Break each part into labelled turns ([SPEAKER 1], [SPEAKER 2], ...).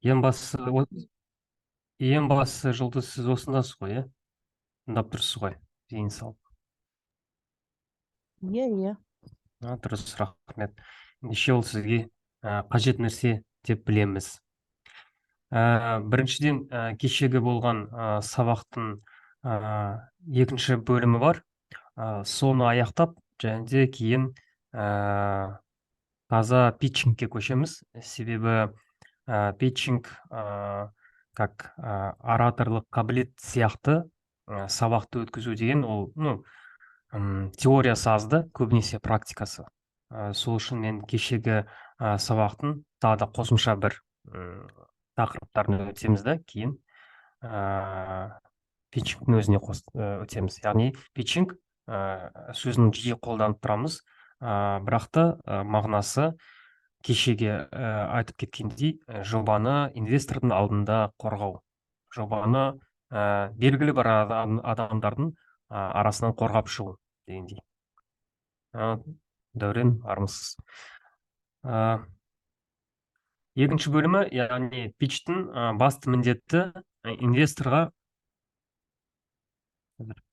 [SPEAKER 1] Ең бастысы, ең бастысы жұлдыз сіз осындасыз ғой, иә? Тыңдап тұрсыз ғой, зейін салып.
[SPEAKER 2] Иә, иә.
[SPEAKER 1] Дұрыс, рахмет. Ендеше ол сізге қажет нәрсе деп білеміз. Біріншіден, кешегі болған сабақтың екінші бөлімі бар. Соны аяқтап, және де кейін таза питчингке көшеміз. Себебі питчинг как ораторлық қабілет сияқты сабақты өткізу деген ол, теориясы аз да, көбінесе практикасы. Сол үшін мен кешегі сабақтың тағы да қосымша бір тақырыптарын өтеміз да, кейін питчингтің өзіне өтеміз. Яғни питчинг сөзін жиі қолданып тұрамыз, бірақ та мағынасы кешеге айтып кеткендей, жобаны инвестордың алдында қорғау, жобаны белгілі бір адамдардың арасынан қорғап шығу дегендей. Дәурен, армысыз. Екінші бөлімі, яғни питчтің басты міндеті инвесторға,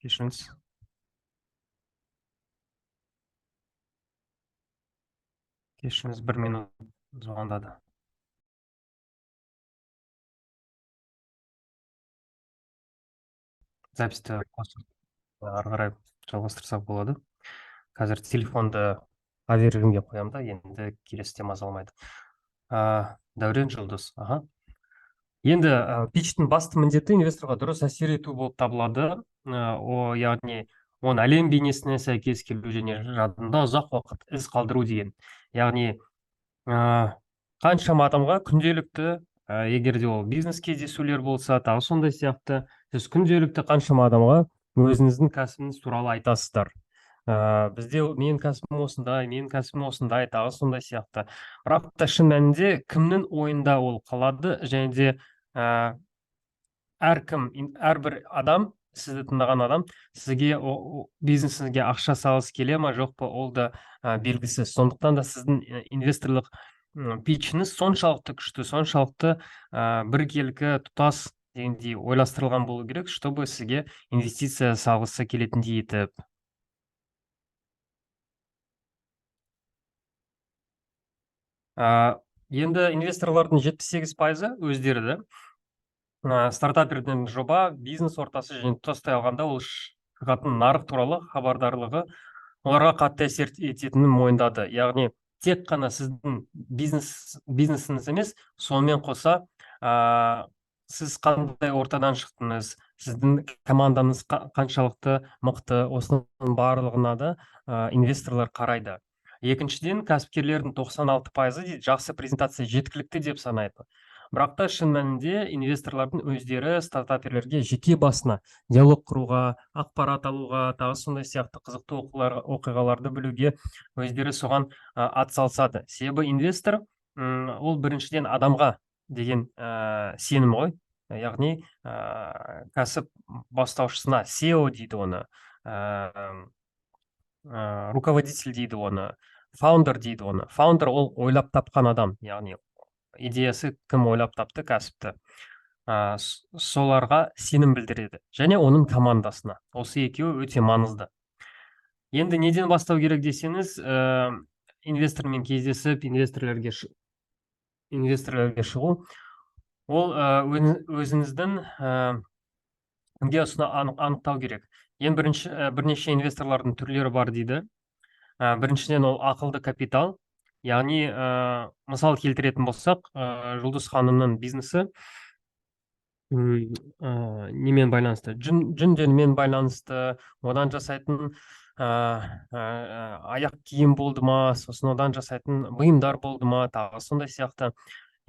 [SPEAKER 1] кешіріңіз, бір минут звондады. Записьті ары қарай жалғастырсақ болады. Қазір телефонды авиарежимге қоямын да, енді келесі мазаламайды. Дәурен, жұлдыз. Енді питчтің басты міндеті инвесторға дұрыс әсер ету болып табылады. Яғни оның әлем бейнесіне сәйкес келу және жадында ұзақ уақыт із қалдыру деген. Яғни қаншама адамға күнделікті, егер де ол бизнес кездесулер болса, тағы сондай сияқты, сіз күнделікті қаншама адамға өзіңіздің кәсібіңіз туралы айтасыздар. Бізде менің кәсібім осындай, тағы сондай сияқты. Бірақ та шын мәнінде кімнің ойында ол қалады, және де әрбір адам, сізді тыңдаған адам, сізге бизнесіңізге ақша салғысы келе ма, жоқ па, ол да белгісіз. Сондықтан да сіздің инвесторлық питчіңіз соншалықты күшті, соншалықты біркелкі тұтас дегендей ойластырылған болу керек, чтобы сізге инвестиция салғысы келетіндей етіп. Енді инвесторлардың 78% өздері стартапердің жоба, бизнес ортасы және тұтастай алғанда ол шығатын нарық туралы хабардарлығы оларға қатты әсер ететінін мойындады. Яғни тек қана сіздің бизнесіңіз емес, сонымен қоса сіз қандай ортадан шықтыңыз, сіздің командаңыз қаншалықты мықты, осының барлығына да инвесторлар қарайды. Екіншіден, кәсіпкерлердің 96% дейді, жақсы презентация жеткілікті деп санайды. Бірақ та шын мәнінде инвесторлардың өздері стартаперлерге жеке басына диалог құруға, ақпарат алуға, тағы сондай сияқты қызықты оқиғаларды білуге өздері соған атсалысады. Себебі инвестор ол біріншіден адамға деген сенім ғой. Яғни кәсіп бастаушысына, SEO дейді оны, руководитель дейді оны, фаундер дейді оны. Фаундер ол ойлап тапқан адам, яғни идеясы кім ойлап тапты кәсіпті. Соларға сенім білдіреді. Және оның командасына. Осы екеуі өте маңызды. Енді неден бастау керек десеңіз, инвестормен кездесіп, инвесторлерге шығу, ол өзіңіздің кімге анықтау керек. Ең бірнеше инвесторлардың түрлері бар дейді. Біріншіден ол ақылды капитал. Яғни мысал келтіретін болсақ, Жұлдыз ханымның бизнесі немен байланысты? Жүндермен байланысты, одан жасайтын аяқ киім болды ма, сосын одан жасайтын бұйымдар болды ма, тағы сондай сияқты.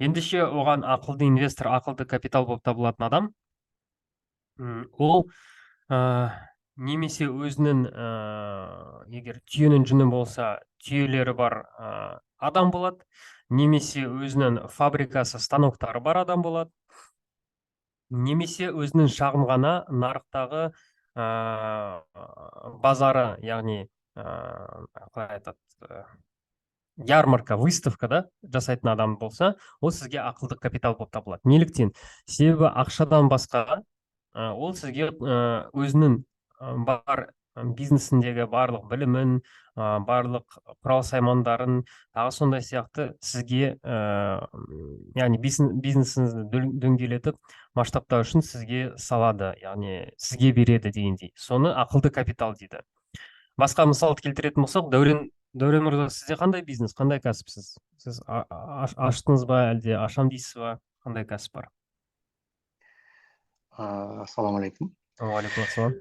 [SPEAKER 1] Ендеше оған ақылды инвестор, ақылды капитал болып табылатын адам, ол немесе өзінің, егер түйенің жүні болса, түйелері бар адам болады, немесе өзінің фабрикасы, станоктары бар адам болады, немесе өзінің шағын ғана нарықтағы базары, яғни қалай айтады, ярмарка, выставкада жасайтын адам болса, ол сізге ақылды капитал болып табылады. Неліктен? Себебі ақшадан басқа ол сізге өзінің бар бизнесіндегі барлық білімін, барлық құрал саймандарын, тағы сондай сияқты сізге яғни бизнесіңізді дөңгелетіп масштабтау үшін сізге салады, яғни сізге береді дегендей. Соны ақылды капитал дейді. Басқа мысал келтіретін болсақ, Дәурен мырза, сізде қандай бизнес, қандай кәсіп сіз аштыңыз ба, әлде ашам дейсіз ба, қандай кәсіп бар?
[SPEAKER 2] Ассалаумағалейкум.
[SPEAKER 1] Уағалейкум ассалам.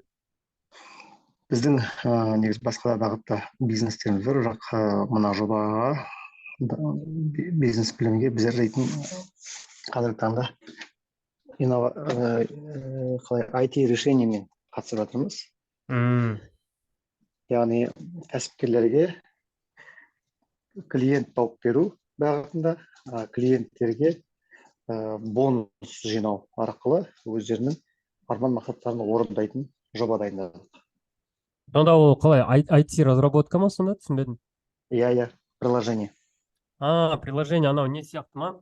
[SPEAKER 2] Біздің негізі басқа бағытта бизнестеріміз бар, бірақ мына жобаға бизнес білімге біздер дейтін қазіргі таңда IT решениемен қатысып жатырмыз. Яғни кәсіпкерлерге клиент тауып беру бағытында клиенттерге бонус жинау арқылы өздерінің арман мақсаттарын орындайтын жоба дайындадық.
[SPEAKER 1] Сонда ол қалай, IT разработка ма, сонда түсінбедім?
[SPEAKER 2] Иә, приложение.
[SPEAKER 1] Приложение анау не сияқты ма?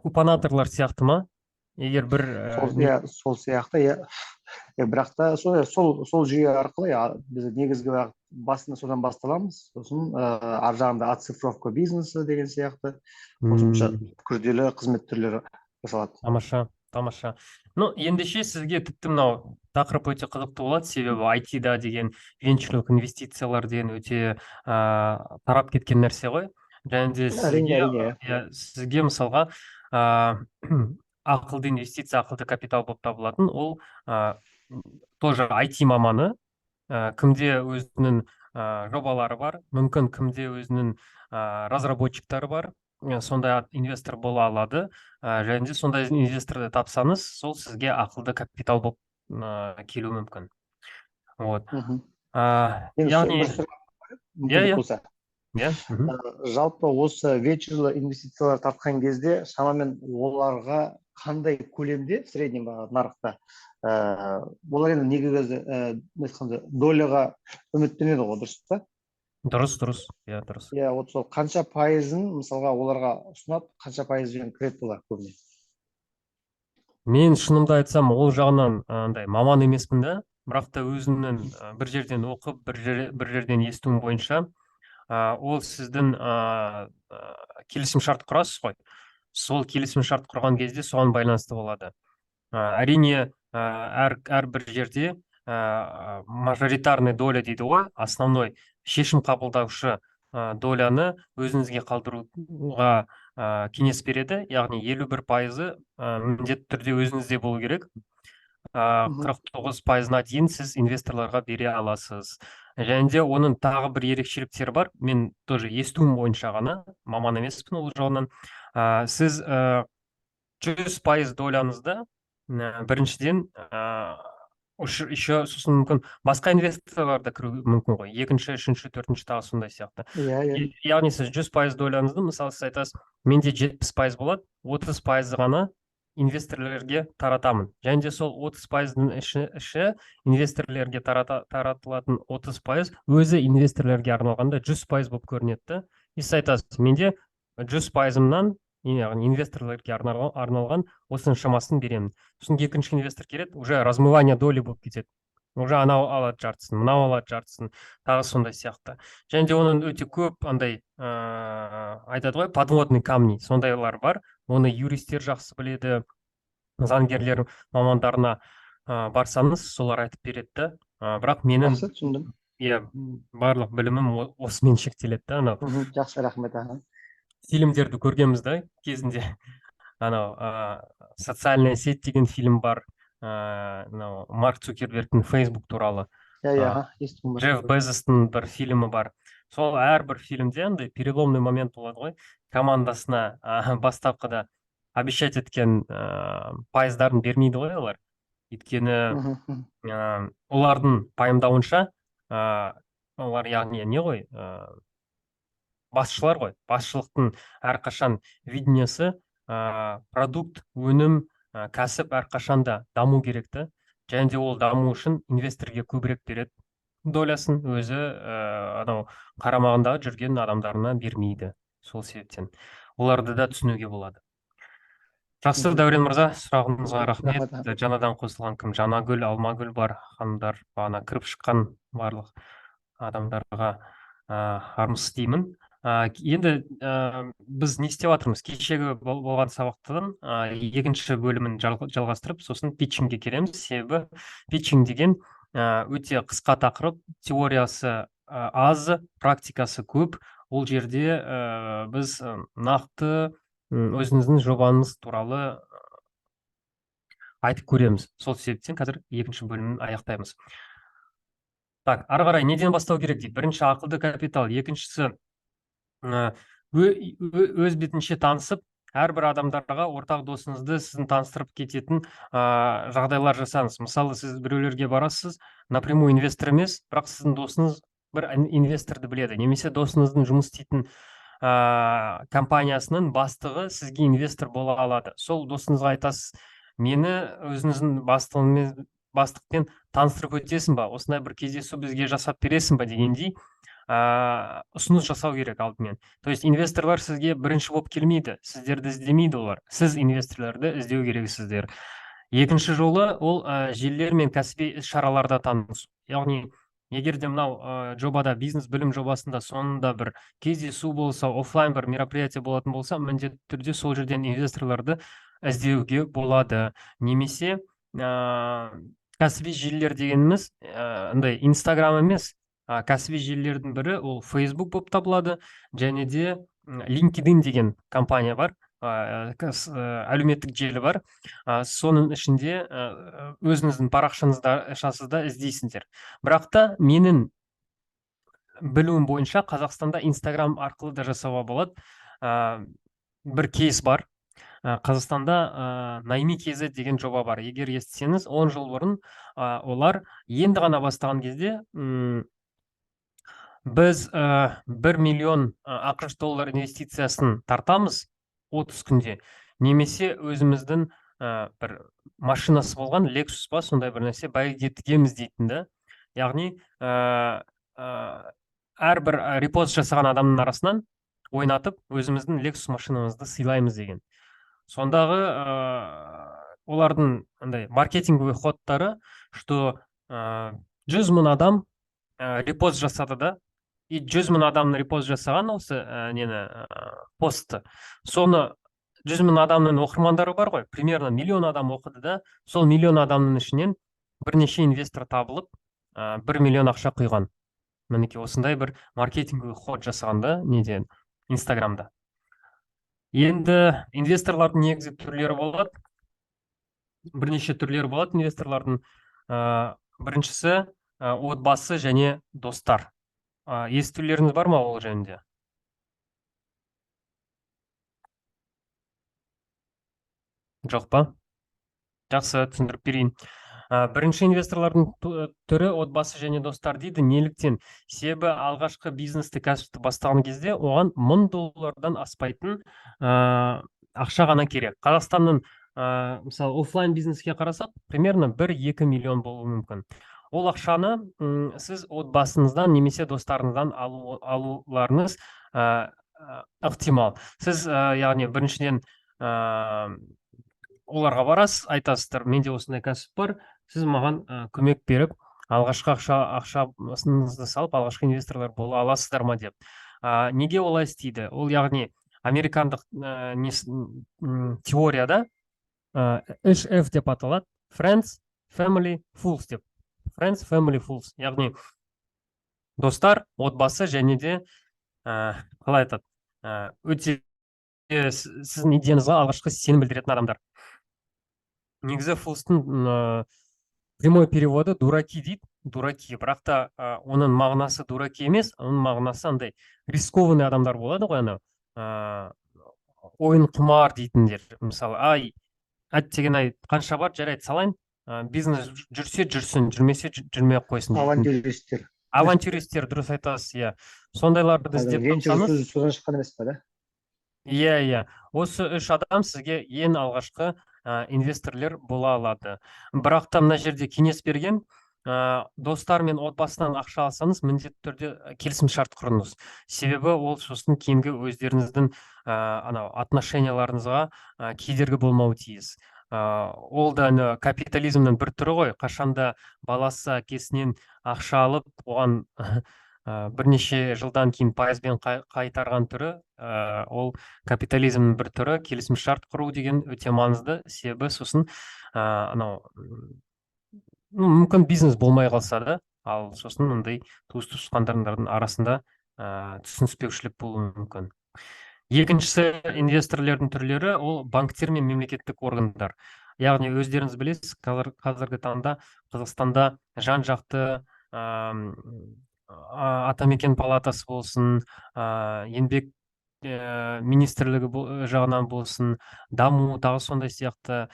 [SPEAKER 1] Купонаторлар сияқты ма? Егер бір
[SPEAKER 2] сол сияқты, бірақ та сол жүйе арқылы біз негізгі басында содан басталамыз. Сосын ар жағында оцифровка бизнесі деген сияқты қосымша күрделі қызмет түрлері жасалады.
[SPEAKER 1] Тамаша. Ендеше сізге тіпті мынау тақырып өте қызықты болады, себебі IT-да деген венчурлық инвестициялар деген өте тарап кеткен нәрсе ғой. Және де сізге мысалға ақылды инвестиция, ақылды капитал болып табылатын, ол тоже IT маманы, кімде өзінің жобалары бар, мүмкін кімде өзінің разработчиктары бар, сондай инвестор бола алады. Және де сондай инвесторды тапсаңыз, сол сізге ақылды капитал болып келу мүмкін.
[SPEAKER 2] Жалпы осы венчурлы инвестициялар тартқан кезде шамамен оларға қандай көлемде средний нарықта олар енді негізі доляға үміттенеді ғой, дұрыс па?
[SPEAKER 1] Дұрыс.
[SPEAKER 2] Вот сол қанша пайызын мысалға оларға ұсынады, қанша пайызбен кіреді олар көбіне?
[SPEAKER 1] Мен шынымды айтсам, ол жағынан маман емеспін да, бірақ та өзімнің бір жерден оқып, бір жерден естуім бойынша, ол сіздің келісім шарт құрасыз ғой. Сол келісім шарт құрған кезде соған байланысты болады. Әрине, әрбір жерде мажоритарный доля дейді ғой, основной шешім қабылдаушы доляны өзіңізге қалдыруға кеңес береді. Яғни 51% міндетті түрде өзіңізде болу керек. 49%-на дейін сіз инвесторларға бере аласыз. Және де оның тағы бір ерекшеліктері бар. Мен тоже естуім бойынша ғана, маман емеспін ол жағынан. Сіз 100% долянызды біріншіден еще сосын мүмкін басқа инвесторлар да кіру мүмкін ғой. Екінші, үшінші, төртінші тағы сондай сияқты. Яғни сіз 100% долянызды, мысалы сіз айтасыз, менде 70% болады, 30% ғана инвесторлерге таратамын. Және де сол 30%-ның іші инвесторлерге таратылатын 30% өзі инвесторлерге арналғанда 100% болып көрінеді. И сіз айтасыз, менде 100%-ымнан инвесторлерге арналған осының шамасын беремін. Сосын екінші инвестор келеді, уже размывание доли болып кетеді. Уже анау алады жартысын, мынау алады жартысын, тағы сондай сияқты. Және де оның өте көп айтады ғой, подводный камни, сондайлар бар. Оны юристер жақсы біледі, заңгерлер мамандарына барсаңыз, солар айтып береді. Бірақ менің барлық білімім осымен шектеледі.
[SPEAKER 2] Жақсы, рахмет.
[SPEAKER 1] Фильмдерді көргенбіз да кезінде. Социальная сеть деген фильм бар. Марк Цукербергтің Facebook туралы. Джефф Безостың бір фильмі бар. Сол әрбір фильмде переломный момент болады ғой. Командасына бастапқыда обещать еткен пайыздарын бермейді ғой олар. Өйткені олардың пайымдауынша, олар яғни не ғой? Басшылар ғой. Басшылықтың әрқашан видениесі, продукт, өнім, кәсіп әрқашанда даму керекті. Және де ол даму үшін инвесторге көбірек береді. долясын өзі анау қарамағындағы жүрген адамдарына бермейді. Сол себептен оларды да түсінуге болады. Жақсы,
[SPEAKER 2] Мгм.
[SPEAKER 1] Дәурен мырза, сұрағыңызға рахмет.
[SPEAKER 2] Рахмет.
[SPEAKER 1] Жаңадан қосылған кім? Жанагүл, Алмагүл бар, ханымдар, бағана кіріп шыққан барлық адамдарға армысыз деймін. Енді біз не істеп жатырмыз? Кешегі болған сабақтан екінші бөлімін жалғастырып, сосын питчингке келеміз. Себебі питчинг деген өте қысқа тақырып, теориясы аз, практикасы көп. Ол жерде біз нақты өзіңіздің жобаңыз туралы айтып көреміз. Сол себептен қазір екінші бөлімін аяқтаймыз. Так, ары қарай неден бастау керек дейді? Бірінші ақылды капитал, екіншісі өз бетінше танысып, әрбір адамдарға ортақ досыңызды сіздің таныстырып кететін жағдайлар жасаңыз. Мысалы, сіз біреулерге барасыз, напрямую инвестор емес, бірақ сіздің досыңыз бір инвесторды біледі, немесе досыңыздың жұмыс істейтін компаниясының бастығы сізге инвестор бола алады. Сол досыңызға айтасыз, мені өзіңіздің бастықпен таныстырып өтесің ба, осындай бір кездесу бізге жасап бересің ба дегендей ұсыныс жасау керек алдымен. То есть инвесторлар сізге бірінші болып келмейді, сіздерді іздемейді олар, сіз инвесторларды іздеу керексіздер. Екінші жолы ол желілер мен кәсіби іс-шараларда танысу. Яғни егер де мынау жобада, бизнес білім жобасында соңында бір кездесу болса, офлайн бір мероприятие болатын болса, міндетті түрде сол жерден инвесторларды іздеуге болады. Немесе кәсіби желілер дегеніміз андай Инстаграм емес, кәсіби желілердің бірі ол Facebook болып табылады, және де LinkedIn деген компания бар, әлеуметтік желі бар. Соның ішінде өзіңіздің парақшаңызда іздейсіңдер. Бірақ та менің білуім бойынша Қазақстанда Инстаграм арқылы да жасауға болады. Бір кейс бар. Қазақстанда Найми KZ деген жоба бар. Егер естісеңіз, 10 жыл бұрын олар енді ғана бастаған кезде біз 1 миллион ақш доллар инвестициясын тартамыз 30 күнде. Немесе өзіміздің бір машинасы болған, Lexus па, сондай бір нәрсе бәйгетігеміз дейтін да. Яғни әрбір репост жасаған адамның арасынан ойнатып, өзіміздің Lexus машинамызды сыйлаймыз деген. Сондағы олардың маркетинговый ходтары, что 100 мың адам репост жасады да, и 100 мың адамның репост жасаған осы постты. Соны 100 мың адамның оқырмандары бар ғой, примерно миллион адам оқыды да, сол миллион адамның ішінен бірнеше инвестор табылып, 1 миллион ақша құйған. Мінекей осындай бір маркетинговый ход жасағанда, неден, Инстаграмда. Енді инвесторлардың негізгі түрлері болады. Бірнеше түрлері болады инвесторлардың. Біріншісі отбасы және достар. Естулеріңіз бар ма ол жөнінде? Жоқ па? Жақсы, түсіндіріп берейін. Бірінші инвесторлардың түрі отбасы және достар дейді. Неліктен? Себебі алғашқы бизнесті, кәсіпті бастаған кезде оған $1000 аспайтын ақша ғана керек. Қазақстанның мысалы офлайн бизнеске қарасақ, примерно 1-2 миллион болуы мүмкін. Ол ақшаны сіз отбасыңыздан немесе достарыңыздан алуларыңыз ықтимал. Сіз яғни біріншіден оларға барасыз, айтасыздар, менде осындай кәсіп бар, сіз маған көмек беріп, алғашқы ақшаңызды салып, алғашқы инвесторлар бола аласыздар ма деп. Неге олай істейді? Ол яғни американдық теорияда 3F деп аталады. Friends, Family, Fools деп. Friends, Family, Fools. Яғни достар, отбасы және де қалай айтады? Өте сіздің идеяңызға алғашқы сенім білдіретін адамдар. Негізі Фулстың прямой переводы дураки дейді. Дураки. Бірақ та оның мағынасы дураки емес, оның мағынасы андай рискованный адамдар болады ғой, ойын құмар дейтіндер. Мысалы, әттеген қанша бар, жарайды салайын, бизнес жүрсе жүрсін, жүрмесе жүрмей қойсын.
[SPEAKER 2] Авантюристер.
[SPEAKER 1] Авантюристер, дұрыс айтасыз, иә. Сондайларды іздеп тапсаңыз.
[SPEAKER 2] Содан шыққан емес па, да?
[SPEAKER 1] Иә. Осы 3 адам сізге ең алғашқы инвесторлер бола алады. Бірақ та мына жерде кеңес берген, достар мен отбасынан ақша алсаңыз міндетті түрде келісім шарт құрыңыз. Себебі ол сосын кейінгі өздеріңіздің анау отношенияларыңызға кедергі болмауы тиіс. Ол да капитализмнің бір түрі ғой. Қашанда баласы әкесінен ақша алып, оған бірнеше жылдан кейін пайызбен қайтарған түрі, ол капитализмнің бір түрі. Келісім шарт құру деген өте маңызды. Себебі сосын анау мүмкін бизнес болмай қалса да, ал сосын мындай туыс-туысқандарыңыздың арасында түсініспеушілік болуы мүмкін. Екіншісі, инвесторлардың түрлері ол банктер мен мемлекеттік органдар. Яғни өздеріңіз білесіз, қазіргі таңда Қазақстанда жан-жақты атамекен палатасы болсын, еңбек министрлігі жағынан болсын, даму, тағы сондай сияқты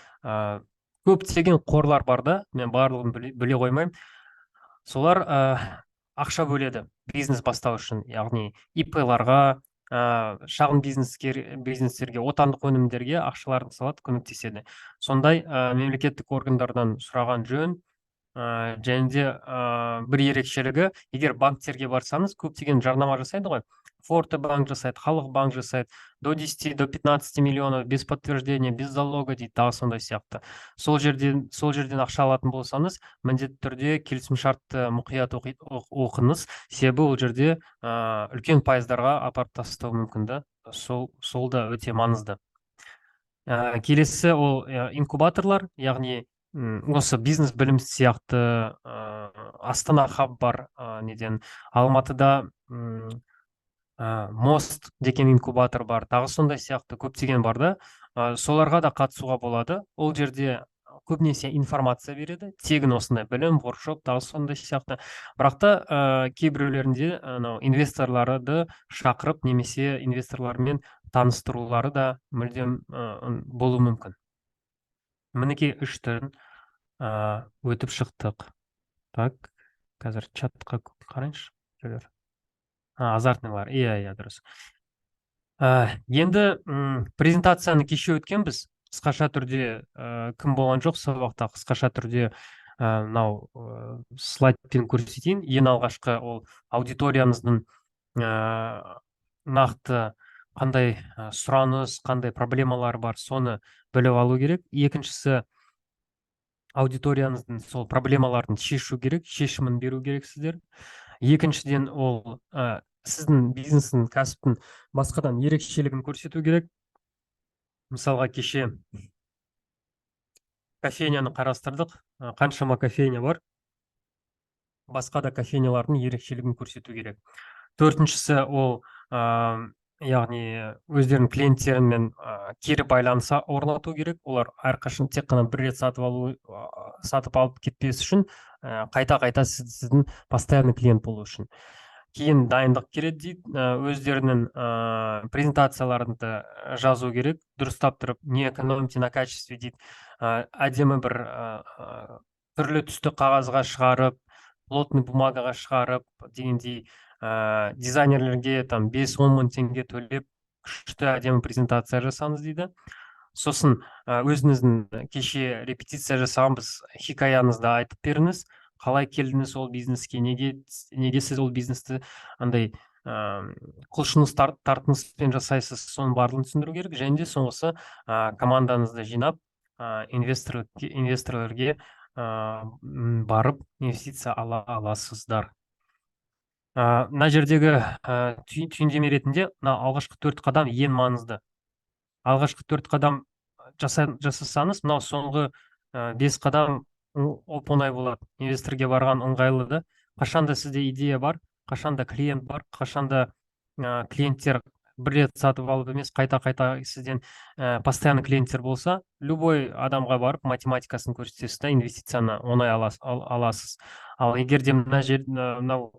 [SPEAKER 1] көптеген қорлар бар да, мен барлығын біле қоймаймын. Солар ақша бөледі бизнес бастау үшін, яғни ИП-ларға, шағын бизнестерге, отандық өнімдерге ақшаларын салады, көмектеседі. Сондай мемлекеттік органдардан сұраған жөн. Және де бір ерекшелігі, егер банктерге барсаңыз, көптеген жарнама жасайды ғой. Форте банк жасайды, Халық банк жасайды, до 10, до 15 миллионов без подтверждения, без залога дейді, тағы сондай сияқты. Сол жерден ақша алатын болсаңыз, міндетті түрде келісімшартты мұқият оқыңыз. Себебі ол жерде үлкен пайыздарға апарып тастауы мүмкін да. Сол да өте маңызды. Келесі ол инкубаторлар, яғни осы бизнес білім сияқты Астана хаб бар, Алматыда Мост деген инкубатор бар, тағы сондай сияқты көптеген бар да. Соларға да қатысуға болады. Ол жерде көбінесе информация береді, тегін осындай білім, воркшоп, тағы сондай сияқты. Бірақ та кейбіреулерінде инвесторларды шақырып, немесе инвесторлармен таныстырулары да мүлдем болуы мүмкін. Мінекей 3 түрін өтіп шықтық. Так, қазір чатқа қарайыншы. Азартныйлар, иә, дұрыс. Енді презентацияны кеше өткенбіз. Қысқаша түрде кім болған жоқ сабақта, қысқаша түрде мынау слайдпен көрсетейін. Ең алғашқы ол аудиториямыздың нақты қандай сұраныс, қандай проблемалар бар, соны біліп алу керек. Екіншісі, аудиторияңыздың сол проблемаларын шешу керек, шешімін беру керек сіздер. Екіншіден, ол сіздің бизнестің, кәсіптің басқадан ерекшелігін көрсету керек. Мысалға, кеше кофейняны қарастырдық. Қаншама кофейня бар. Басқа да кофейнялардың ерекшелігін көрсету керек. Төртіншісі, ол яғни өздерінің клиенттерімен кері байланыса орнату керек. Олар әрқашан тек қана бір рет сатып алып кетпес үшін, қайта-қайта сіздің постоянный клиент болу үшін. Кейін дайындық керек дейді, өздерінің презентацияларында жазу керек, дұрыстап тұрып, не экономите на качестве дейді, әдемі бір түрлі түсті қағазға шығарып, плотный бумагаға шығарып, дегендей дизайнерлерге 5-10 мың теңге төлеп, күшті әдемі презентация жасаңыз дейді. Сосын өзіңіздің кеше репетиция жасағанбыз хикаяңызды айтып беріңіз. Қалай келдіңіз ол бизнеске, неге сіз ол бизнесті андай құлшыныс тартыныспен жасайсыз, соның барлығын түсіндіру керек. Және де соңғысы командаңызды жинап, инвесторлерге барып инвестиция ала аласыздар. Мына жердегі түйіндеме ретінде алғашқы 4 қадам ең маңызды. Алғашқы 4 қадам жасасаңыз, мынау соңғы 5 қадам оп-оңай болады. Инвесторге барған ыңғайлы да. Қашанда сізде идея бар, қашанда клиент бар, қашанда клиенттер бір рет сатып алып емес, қайта-қайта сізден постоянный клиенттер болса, любой адамға барып математикасын көрсетесіз да, инвестицияны оңай аласыз. Ал егер де мынау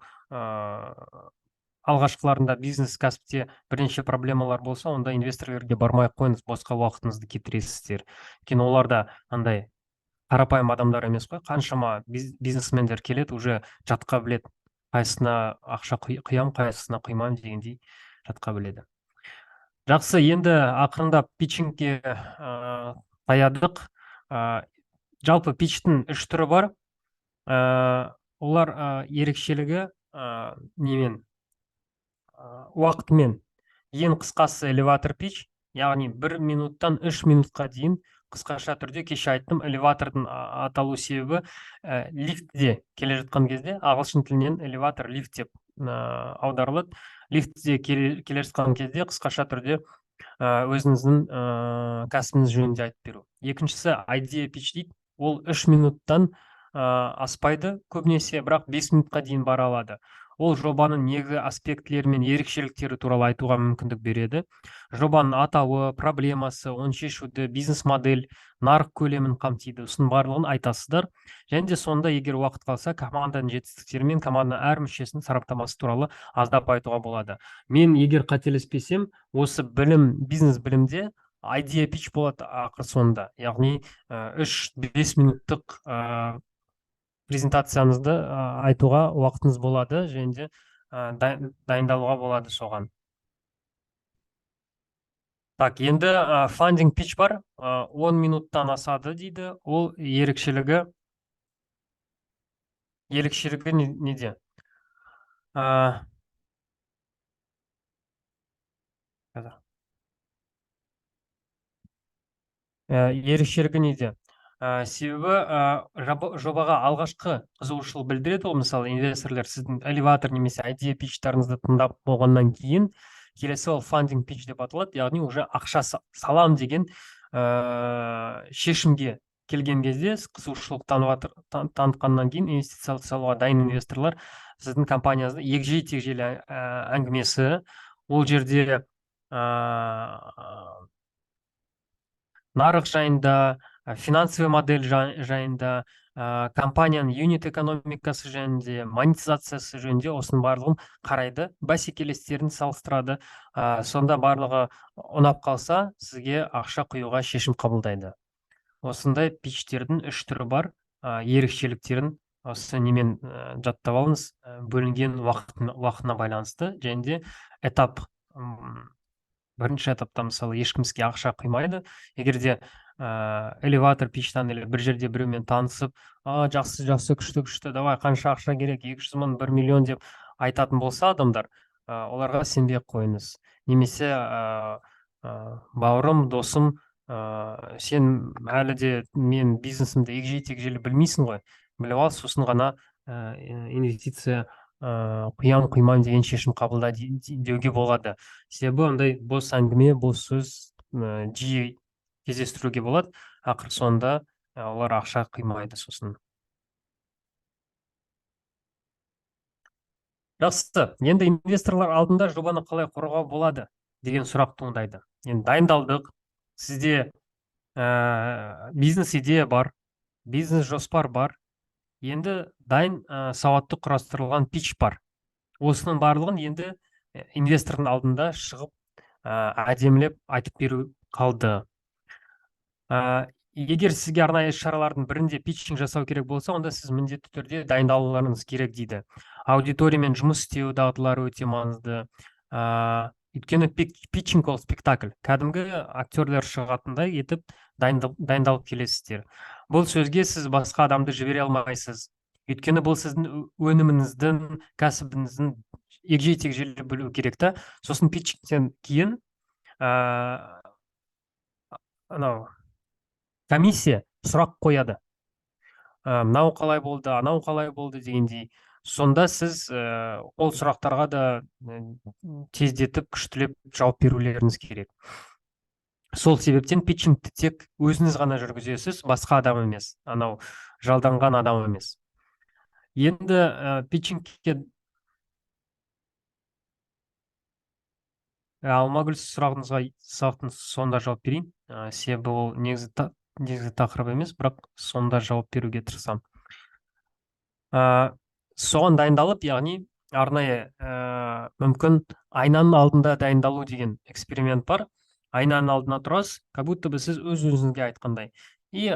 [SPEAKER 1] алғашқыларында бизнес кәсіпте бірнеше проблемалар болса, онда инвесторлерге бармай қойыңыз, босқа уақытыңызды кетіресіздер. Кейін оларда андай қарапайым адамдар емес қой, қаншама бизнесмендер келеді, уже жатқа біледі, қайсысына ақша құям, қайсысына құймам дегендей жатқа біледі. Жақсы, енді ақырындап питчингке таядық. Жалпы питчтің 3 түрі бар. олар ерекшелігі немен уақытымен. Ең қысқасы элеватор пич, яғни 1 минуттан 3 минутқа дейін қысқаша түрде кеше айттым, элеватордың аталу себебі лифтте келе жатқан кезде ағылшын тілінен элеватор лифт деп аударылады. Лифтте келе жатқан кезде қысқаша түрде өзіңіздің кәсібіңіз жөнінде айтып беру. Екіншісі idea pitch дейді. Ол 3 минуттан аспайды көбінесе, бірақ 5 минутқа дейін бара алады. Ол жобаның негізгі аспектілері мен ерекшеліктері туралы айтуға мүмкіндік береді. Жобаның атауы, проблемасы, оны шешуді, бизнес-модель, нарық көлемін қамтиды. Осының барлығын айтасыздар. Және де сонда, егер уақыт қалса, команданың жетістіктері мен команданың әр мүшесінің сараптамасы туралы аздап айтуға болады. Мен егер қателеспесем, осы бизнес білімде idea pitch болады ақыр соңында. Яғни 3-5 минуттық презентацияңызды айтуға уақытыңыз болады, және де дайындалуға болады соған. Так, енді фандинг pitch бар, 10 минуттан асады дейді. Ол ерекшелігі неде? Ерекшелігі неде? Себебі жобаға алғашқы қызығушылық білдіреді. Ол мысалы инвесторлар сіздің элеватор немесе idea питчтарыңызды тыңдап болғаннан кейін келесі ол фандинг питч деп аталады. Яғни уже ақша салам деген шешімге келген кезде, қызығушылық танытқаннан кейін инвестиция салуға дайын инвесторлар сіздің компанияңызды егжей-тегжейлі әңгімесі, ол жерде нарық жайында, финансовый модель жайында, компанияның юнит экономикасы жөнінде, монетизациясы жөнінде осының барлығын қарайды, бәсекелестерін салыстырады. Сонда барлығы ұнап қалса, сізге ақша құюға шешім қабылдайды. Осындай питчтердің 3 түрі бар. Ерекшеліктерін осы немен жаттап алыңыз, бөлінген уақытына байланысты. Және де этап, бірінші этапта мысалы ешкімске ақша құймайды. Егер де элеватор питчтан бір жерде біреумен танысып, жақсы, күшті, давай, қанша ақша керек, 200 мың, 1 миллион деп айтатын болса адамдар, оларға сенбей қойыңыз. Немесе бауырым, досым, сен әлі де мен бизнесімді егжей-тегжейлі білмейсің ғой, біліп ал, сосын ғана инвестиция құям құймайым деген шешім қабылда деуге болады. Себебі ондай бос әңгіме, бос сөз жиі кездестіруге болады. Ақыр соңында олар ақша құймайды сосын. Жақсы, енді инвесторлар алдында жобаны қалай қорғау болады деген сұрақ туындайды. Енді дайындалдық, сізде бизнес идея бар, бизнес жоспар бар, енді дайын сауатты құрастырылған питч бар. Осының барлығын енді инвестордың алдында шығып әдемілеп айтып беру қалды. Егер сізге арнайы іс-шаралардың бірінде питчинг жасау керек болса, онда сіз міндетті түрде дайындалуларыңыз керек дейді. Аудиториямен жұмыс істеу дағдылары өте маңызды. Өйткені питчинг ол спектакль. Кәдімгі актерлер шығатындай етіп дайындалып келесіздер. Бұл сөзге сіз басқа адамды жібере алмайсыз. Өйткені бұл сіздің өніміңіздің, кәсібіңіздің егжей-тегжейлі білу керек та. Сосын питчингтен кейін комиссия сұрақ қояды. Мынау қалай болды, анау қалай болды дегендей. Сонда сіз ол сұрақтарға да тездетіп, күштілеп жауап берулеріңіз керек. Сол себептен питчингті тек өзіңіз ғана жүргізесіз, басқа адам емес, анау жалданған адам емес. Енді питчингке Алмагүл, сұрағыңызға сонда жауап берейін. Себебі ол негізгі тақырып емес, бірақ сонда жауап беруге тырысам. Соған дайындалып, яғни арнайы мүмкін айнаның алдында дайындалу деген эксперимент бар. Айнаның алдына тұрасыз, как будто бы сіз өз-өзіңізге айтқандай. И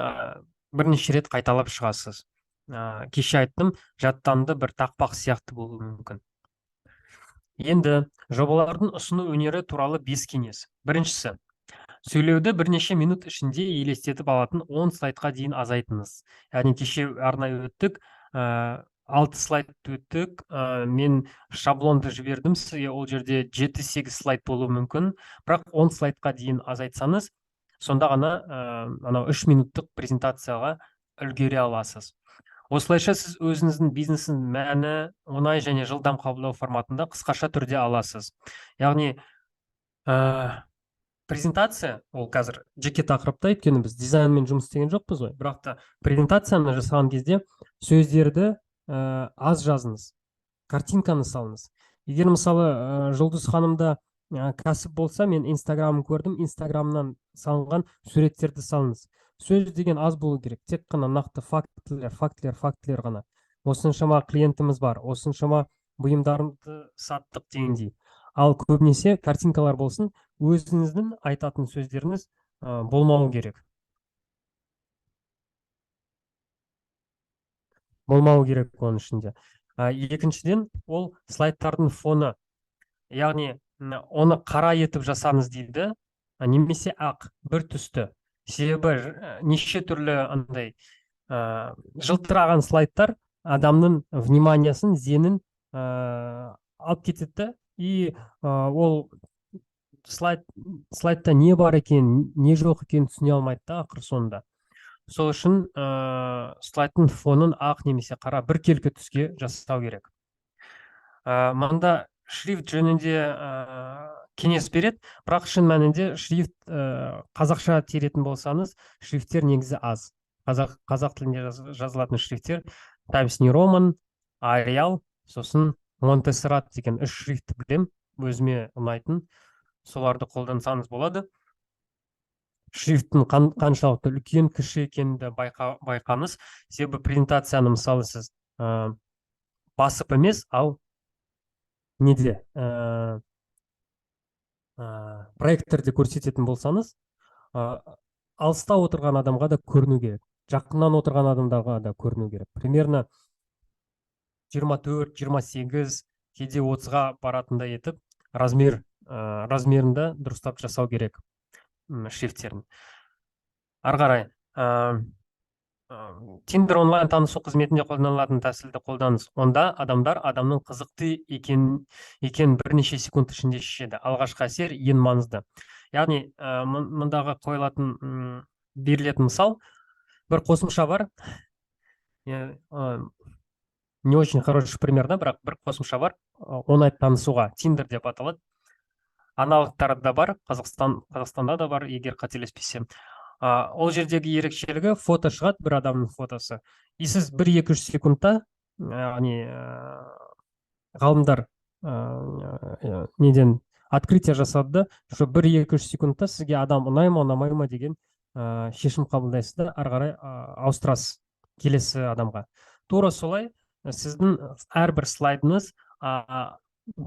[SPEAKER 1] бірнеше рет қайталап шығасыз. Кеше айттым, жаттанды бір тақпақ сияқты болуы мүмкін. Енді жобалардың ұсыну өнері туралы 5 кеңес. Біріншісі, сөйлеуді бірнеше минут ішінде елестетіп алатын 10 слайдқа дейін азайтыңыз. Яғни кеше арнайы өттік, 6 слайд өттік. Мен шаблонды жібердім сізге, ол жерде 7-8 слайд болуы мүмкін, бірақ 10 слайдқа дейін азайтсаңыз, сонда ғана анау 3 минуттық презентацияға үлгере аласыз. Осылайша сіз өзіңіздің бизнестің мәні, оңай және жылдам қабылдау форматында қысқаша түрде аласыз. Яғни презентация ол қазір жеке тақырыпта, өйткені біз дизайнмен жұмыс істеген жоқпыз ғой, бірақ та презентацияны жасаған кезде сөздерді аз жазыңыз, картинканы салыңыз. Егер мысалы Жұлдыз ханымда кәсіп болса, мен инстаграмын көрдім, инстаграмнан салынған суреттерді салыңыз. Сөз деген аз болу керек, тек қана нақты фактілер ғана. Осыншама клиентіміз бар, осыншама бұйымдарымды саттық дегендей. Ал көбінесе картинкалар болсын, өзіңіздің айтатын сөздеріңіз болмауы керек. Оның ішінде. Екіншіден, ол слайдтардың фоны. Яғни, оны қара етіп жасаңыз дейді, немесе ақ, бір түсті. Себебі неше түрлі андай жылтыраған слайдтар адамның вниманиясын, зенін алып кетеді, и ол слайдта не бар екен, не жоқ екен түсіне алмайды да ақыр соңында. Сол үшін слайдтың фонын ақ немесе қара біркелкі түске жасау керек. Мында шрифт жөнінде кеңес береді, бірақ шын мәнінде шрифт қазақша теретін болсаңыз, шрифттер негізі аз. Қазақ тілінде жазылатын шрифттер Times New Roman, Arial, сосын Montserrat деген 3 шрифт білем, өзіме ұнайтын. Соларды қолдансаңыз болады. Шрифттің қаншалықты үлкен, кіші екенді байқаңыз. Себебі презентацияны мысалы сіз басып емес, ал неде проекторде көрсететін болсаңыз, алыста отырған адамға да көріну керек, жақыннан отырған адамдарға да көріну керек. Примерно 24-28, кейде 30-ға баратындай етіп, размерінде дұрыстап жасау керек шрифттерін. Ары қарай, Tinder онлайн танысу қызметінде қолданылатын тәсілді қолданыңыз. Онда адамның қызықты екен бірнеше секунд ішінде шешеді. Алғашқы әсер ең маңызды. Яғни, мұндағы қойылатын берілетін мысал, бір қосымша бар. Не очень хороший пример, да, бірақ бір қосымша бар. Онлайн танысуға Tinder деп аталады. Аналогтары да бар, Қазақстанда да бар, егер қателеспесем. Ол жердегі ерекшелігі, фото шығады, бір адамның фотосы. И сіз 1-2 секундта, яғни ғалымдар неден открытие жасады, что 1-2 секундта сізге адам ұнай ма, ұнамай ма деген шешім қабылдайсыз да, ары қарай ауыстырасыз келесі адамға. Тура солай, сіздің әрбір слайдыңыз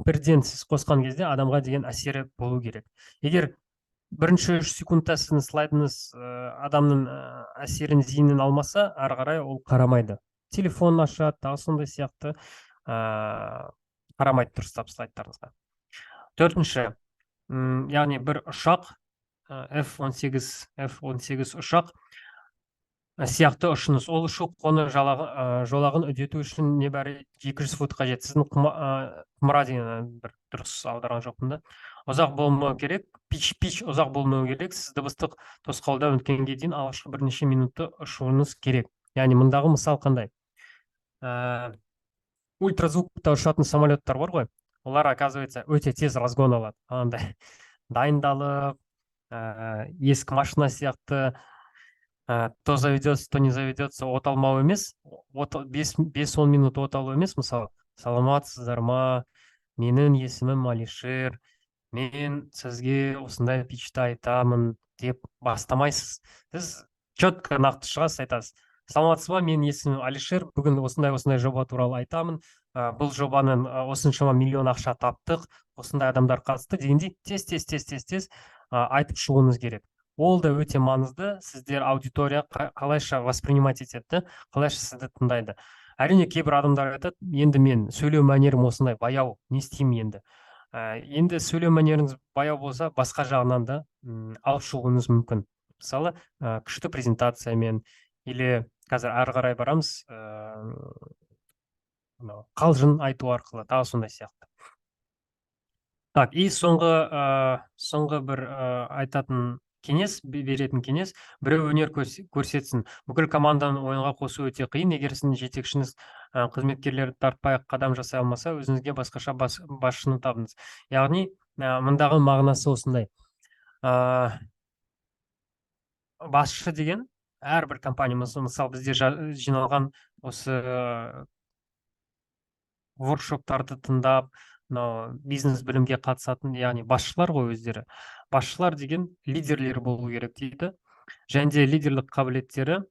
[SPEAKER 1] бірден сіз қосқан кезде адамға деген әсері болу керек. Егер бірінші 3 секундта сіздің слайдыңыз адамның әсерін, зейінін алмаса, ары қарай ол қарамайды. Телефон ашады, тағы сондай сияқты қарамайды дұрыстап слайдтарыңызға. Төртінші, яғни бір ұшақ, F-18 ұшақ сияқты ұшыңыз. Ол ұшу-қону жолағын үдету үшін небәрі 200 фут қажет. Сіздің құмыра деген бір дұрыс аударған жоқпын да. Ұзақ болмау керек, пич ұзақ болмау керек. Сіз дыбыстық тосқауылдан өткенге дейін алғашқы бірнеше минутты ұшуыңыз керек. Яғни мұндағы мысал қандай? Ультразвукта ұшатын самолеттар бар ғой, олар, оказывается, өте тез разгон алады. Андай дайындалып, ескі машина сияқты, то заведется, то не заведется, от алмау емес, 5-10 минут от алу емес, мысалы, саламатсыздар ма, менің есімім Алишер, мен сізге осындай пичті айтамын деп бастамайсыз. Сіз четко нақты шығасыз, айтасыз. Саламатсыз ба, менің есімім Алишер, бүгін осындай жоба туралы айтамын. Бұл жобаның осыншама миллион ақша таптық, осындай адамдар қатысты дегендей тез айтып шығуыңыз керек. Ол да өте маңызды. Сіздер аудитория қалайша воспринимать етеді, қалайша сізді тыңдайды. Әрине кейбір адамдар айтады, енді мен сөйлеу мәнерім осындай баяу, не істеймін енді. Енді сөйлеу мәнеріңіз баяу болса, басқа жағынан да алып шығуыңыз мүмкін. Мысалы, күшті презентациямен или қазір ары қарай барамыз, мынау қалжың айту арқылы тағы сондай сияқты. Так, и соңғы бір айтатын кеңес, беретін кеңес, біреу өнер көрсетсін. Бүкіл команданы ойынға қосу өте қиын. Егер сіздің жетекшіңіз қызметкерлерді тартпай қадам жасай алмаса, өзіңізге басқаша басшыны табыңыз. Яғни, мұндағы мағынасы осындай. Басшы деген әрбір компания, мысалы бізде жиналған осы воркшоптарды тыңдап, мынау бизнес білімге қатысатын, яғни басшылар ғой өздері. Басшылар деген лидерлер болу керек дейді. Және де лидерлік қабілеттері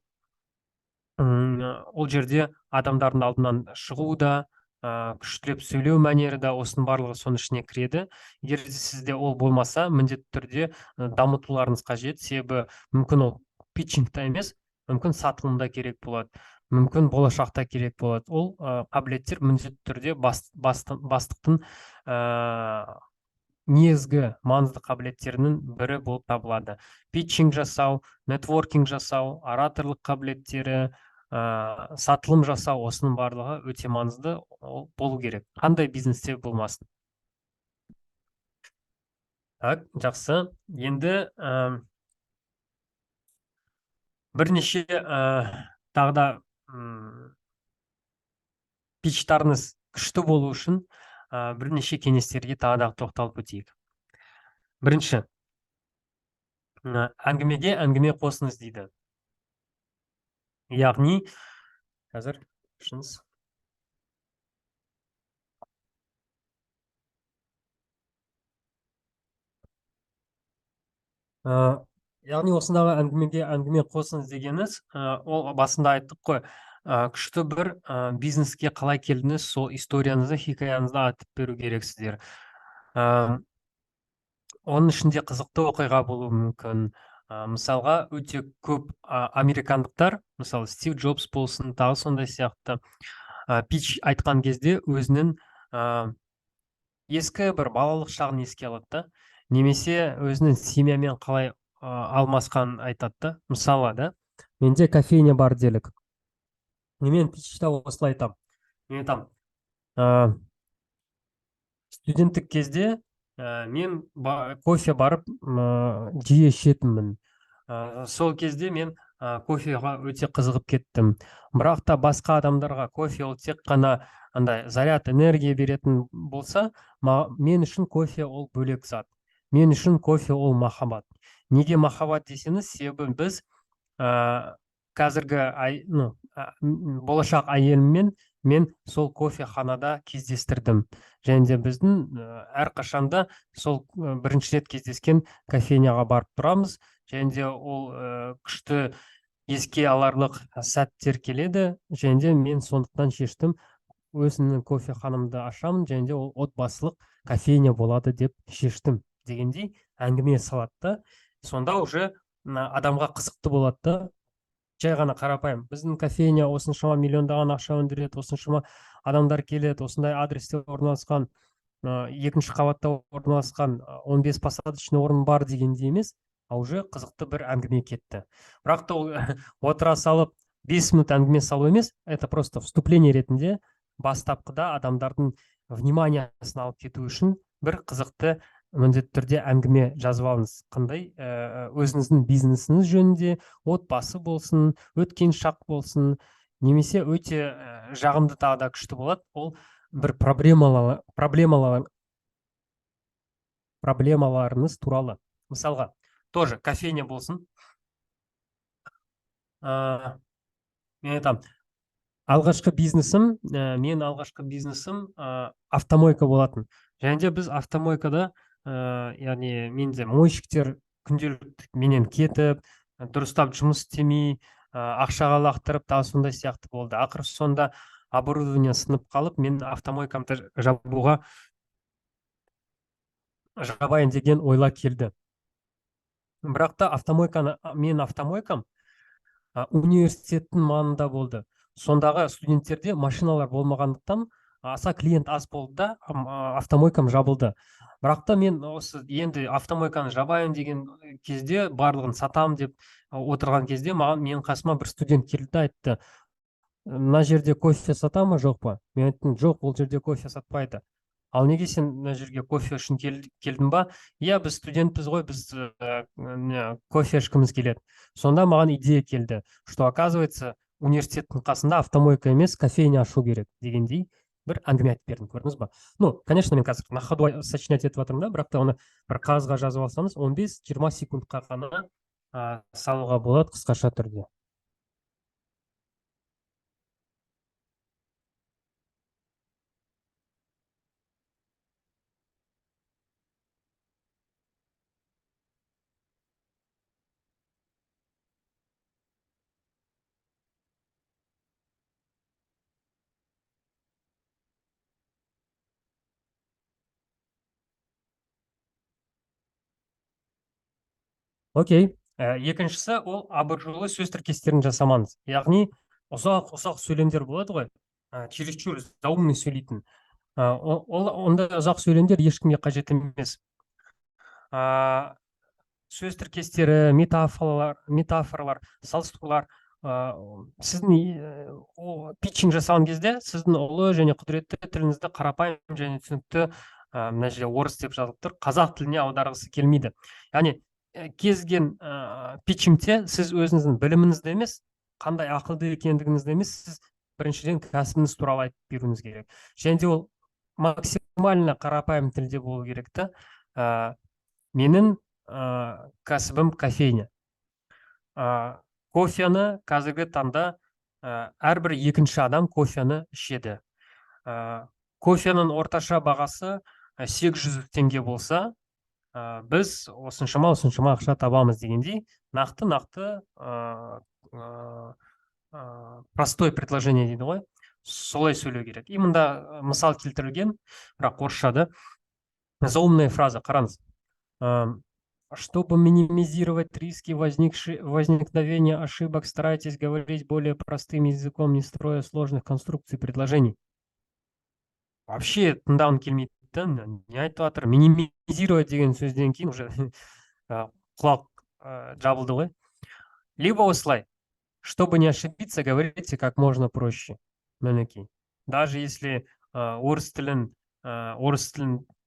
[SPEAKER 1] ол жерде адамдардың алдынан шығу да, күштілеп сөйлеу мәнері да, осының барлығы соның ішіне кіреді. Егер сізде ол болмаса, міндетті түрде дамытуларыңыз қажет. Себебі мүмкін ол питчингта емес, мүмкін сатылымда керек болады, мүмкін болашақта керек болады. Ол қабілеттер міндетті түрде бастықтың негізгі маңызды қабілеттерінің бірі болып табылады. Питчинг жасау, нетворкинг жасау, ораторлық қабілеттері, сатылым жасау, осының барлығы өте маңызды болу керек. Қандай бизнесте болмасын. Так, жақсы. Енді бірнеше тағы да питчтарыңыз күшті болу үшін бірнеше кеңестерге тағы да тоқталып өтейік. Бірінші, әңгімеге әңгіме қосыңыз дейді. Яғни, қазір шыңыз. Яғни, осындағы әңгімеге әңгіме қосыңыз дегеніңіз, ол басында айттық қой, күшті бір бизнеске қалай келдіңіз, сол историяңызды, хикаянызды айтып беру керексіздер. Оның ішінде қызықты оқиға болуы мүмкін. Мысалға, өте көп американдықтар, мысалы Стив Джобс болсын, тағы сондай сияқты, питч айтқан кезде өзінің ескі бір балалық шағын еске алады, немесе өзінің семьямен қалай алмасқанын айтады. Мысалы, менде кофейня бар делік. Мен питчта осылай айтамын. Мен айтамын, студенттік кезде мен кофе барып жиі ішетінмін. Сол кезде мен кофеға өте қызығып кеттім. Бірақ та басқа адамдарға кофе ол тек қана андай заряд, энергия беретін болса, мен үшін кофе ол бөлек зат. Мен үшін кофе ол махаббат. Неге махаббат десеңіз, себебі біз қазіргі болашақ әйеліммен мен сол кофеханада кездестірдім. Және де біздің әрқашанда сол бірінші рет кездескен кофейняға барып тұрамыз. Және де ол күшті еске аларлық сәттер келеді. Және де мен сондықтан шештім, өзімнің кофеханамды ашамын, және де ол отбасылық кофейня болады деп шештім дегендей әңгіме салады. Сонда уже адамға қызықты болады. Жай ғана қарапайым, біздің кофейня осыншама миллиондаған ақша өндіреді, осыншама адамдар келеді, осындай адресте орналасқан, екінші қабатта орналасқан, 15 посадочный орын бар дегенде емес, а уже қызықты бір әңгіме кетті. Бірақ та отыра салып 5 минут әңгіме салу емес, это просто вступление ретінде бастапқыда адамдардың вниманиясын алып кету үшін бір қызықты міндетті түрде әңгіме жазып алыңыз. Қандай өзіңіздің бизнесіңіз жөнінде, отбасы болсын, өткен шақ болсын, немесе өте жағымды тағы да күшті болады. Ол бір проблемаларыңыз туралы. Мысалға, тоже кофейня болсын. Мен айтамын, алғашқы бизнесім автомойка болатын. Және де біз автомойкада, яғни менде мойщиктер күнделікті менен кетіп, дұрыстап жұмыс істемей, ақшаға лақтырып, тағы сондай сияқты болды. Ақыры сонда оборудование сынып қалып, мен автомойкамды жабайын деген ойла келді. Бірақ та мен автомойкам университеттің маңында болды. Сондағы студенттерде машиналар болмағандықтан аса клиент аз болды да, автомойкам жабылды. бірақ та мен осы енді автомойканы жабайын деген кезде, барлығын сатам деп отырған кезде, менің қасыма бір студент келді да айтты: мына жерде кофе сата ма жоқ па? Мен айттым: жоқ, ол жерде кофе сатпайды. Ал неге сен мына жерге кофе үшін келдің ба? Иә, біз студентпіз ғой, біз кофе ішкіміз келеді. Сонда маған идея келді, что оказывается университеттің қасында автомойка емес, кофейня ашу керек дегендей бір әңгіме айтып бердім, көрдіңіз ба? Ну, конечно, мен қазір на ходу сочинять етіп жатырмын да, бірақ та оны бір қағазға жазып алсаңыз 15-20 секундқа ғана салуға болады қысқаша түрде. Окей. Екіншісі, ол абыржулы сөз тіркестерін жасамаңыз. Яғни ұзақ сөйлемдер болады ғой, чересчур заумный сөйлейтін. Ондай ұзақ сөйлемдер ешкімге қажет емес. Сөз тіркестері, метафоралар, салыстырулар, сіздің питчинг жасаған кезде сіздің ұлы және құдіретті тіліңізді қарапайым және түсінікті, мына жерде орыс деп жазылып тұр, қазақ тіліне аударғысы келмейді. Яғни кез келген питчингте сіз өзіңіздің біліміңізді емес, қандай ақылды екендігіңізді емес, сіз біріншіден кәсібіңіз туралы айтып беруіңіз керек. Және де ол максимально қарапайым тілде болу керек та. Менің кәсібім кофейня. Кофені қазіргі таңда әрбір екінші адам кофені ішеді. Кофенің орташа бағасы 800 теңге болса, біз осыншама ақша табамыз дегендей, нақты простой предложение дейді ғой, солай сөйлеу керек. И мында мысал келтірілген, бірақ орысшада заумная фраза, қараңыз. Чтобы минимизировать риски возникновения ошибок, старайтесь говорить более простым языком, не строя сложных конструкций предложений. Вообще тыңдағым келмейді. Не айтып жатыр? Минимизировать деген сөзден кейін уже құлақ жабылды ғой. Либо осылай: чтобы не ошибиться, говорите как можно проще. Мінекей. Даже если орыс тілін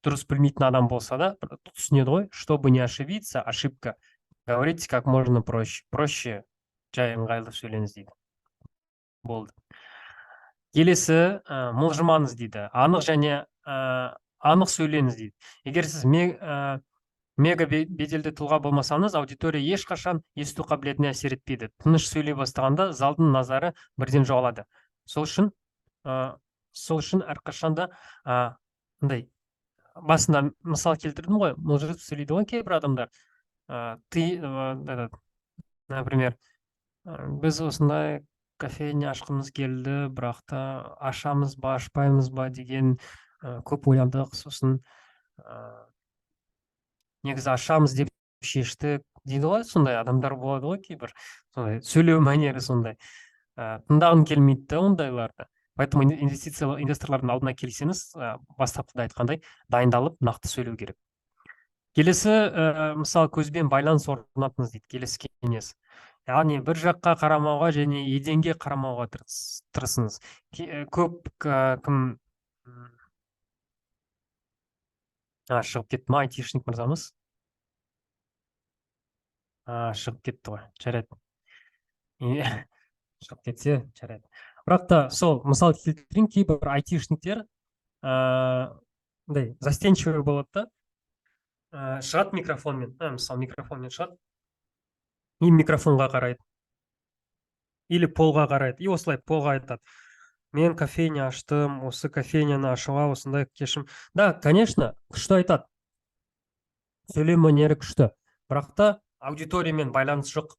[SPEAKER 1] дұрыс білмейтін адам болса да, түсінеді ғой: чтобы не ошибиться, ошибка, говорите как можно проще. Проще, жай ыңғайлы сөйлеңіз дейді. Болды. Келесі, мылжымаңыз дейді. Анық сөйлеңіз дейді. Егер сіз мега беделді тұлға болмасаңыз, аудитория ешқашан есту қабілетіне әсер етпейді. Тыныш сөйлей бастағанда залдың назары бірден жоғалады. Сол үшін әрқашанда басында мысал келтірдім ғой, мылжырып сөйлейді ғой кейбір адамдар. Например, біз осындай кофейня ашқымыз келді, бірақ та ашамыз ба, ашпаймыз ба деген көп ойладық. Сосын негізі ашамыз деп шештік дейді ғой. Сондай адамдар болады ғой кейбір. Сөйлеу мәнері сондай. Тыңдағым келмейді ондайларды. Поэтому инвесторлардың алдына келсеңіз, бастапқыда айтқандай, дайындалып, нақты сөйлеу керек. Келесі, мысалы, көзбен байланыс орнатыңыз дейді. Келесі кеңес. Яғни бір жаққа қарамауға және еденге қарамауға тырысыңыз. Көп кім шығып кетті ма, айтишник мырзамыз? Шығып кетті ғой, жарайды. Шығып кетсе, жарайды. Бірақ та сол мысал келтірейін, кейбір айтишниктер застенчивый болады да, шығады микрофонмен, мысалы микрофонмен шығады, и микрофонға қарайды, или полға қарайды, и осылай полға айтады: мен кофейня аштым, осы кофейняны ашуға осындай кешім. Да, конечно, күшті айтады, сөйлем мәнері күшті, бірақ та аудиториямен байланыс жоқ,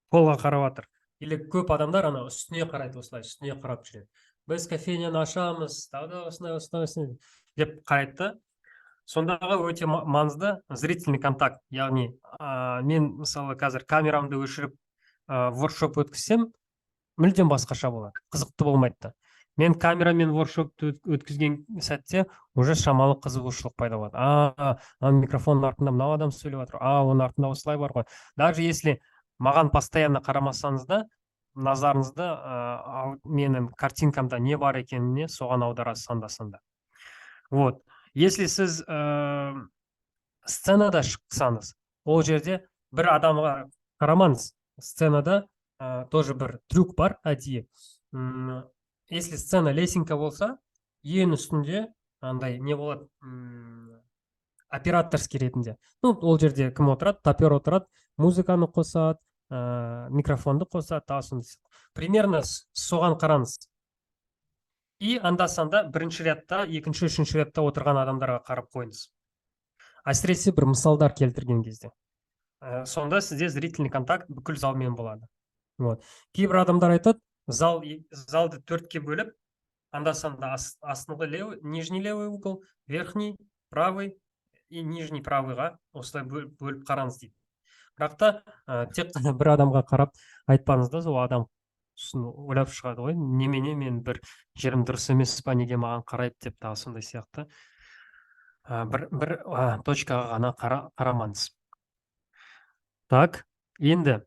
[SPEAKER 1] полға қарап жатыр. Или көп адамдар үстіне қарайды, осылай үстіне қарап жүреді. Біз кофейняны ашамыз, тағы осындай деп қарайды. Сондағы өте маңызды зрительный контакт. Яғни мен мысалы қазір камерамды өшіріп воркшоп өткізсем, мүлдем басқаша болады, қызықты болмайды. мен камерамен воркшопты өткізген сәтте уже шамалы қызығушылық пайда болады. Микрофонның артында мынау адам сөйлеп жатыр, оның артында осылай бар ғой. Даже если маған постоянно қарамасаңыз да, назарыңызды менің картинкамда не бар екеніне соған аударасыз анда-санда. Вот. Если сіз сценада шықсаңыз, ол жерде бір адамға қарамаңыз. Сценада тоже бір трюк бар әдейі. Если сцена лесенка болса, ең үстінде андай не болады, операторский ретінде. Ол жерде кім отырады? Тапер отырады, музыканы қосады, микрофонды қосады, примерно соған қараңыз. И анда-санда бірінші рядта, екінші, үшінші рядта отырған адамдарға қарап қойыңыз. Әсіресе бір мысалдар келтірген кезде. Сонда сізде зрительный контакт бүкіл залмен болады. Вот. Кейбір адамдар айтады, залды төртке бөліп, анда-санда астыңғы левый, нижний левый угол, верхний правый и нижний правыйға осылай бөліп қараңыз дейді. Бірақ та тек қана бір адамға қарап айтпаңыз да, сол адам ойлап шығады ғой, немене мен бір жерім дұрыс емес па, неге маған қарайды деп, тағы сондай сияқты. Бір точкаға ғана қарамаңыз. Так, енді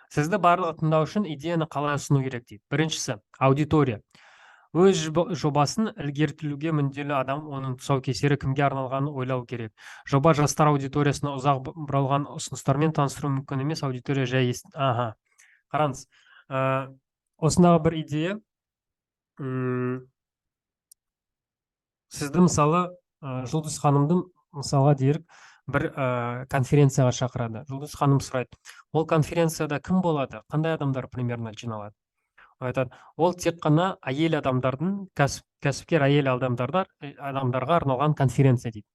[SPEAKER 1] сізді барлығы тыңдау үшін идеяны қалай ұсыну керек дейді. Біріншісі, аудитория. Өз жобасын ілгерітілуге мүдделі адам, оның тұсаукесері кімге арналғанын ойлау керек. Жоба жастар аудиториясына ұзақ бұралған ұсыныстармен таныстыру мүмкін емес, аудитория жай қараңыз. Осындағы бір идея, сізді мысалы Жұлдыз ханымды мысалға дейік бір конференцияға шақырады. Жұлдыз ханым сұрайды, ол конференцияда кім болады, қандай адамдар примерно жиналады? Айтады, ол тек қана әйел адамдардың, кәсіпкер әйел адамдарға арналған конференция дейді.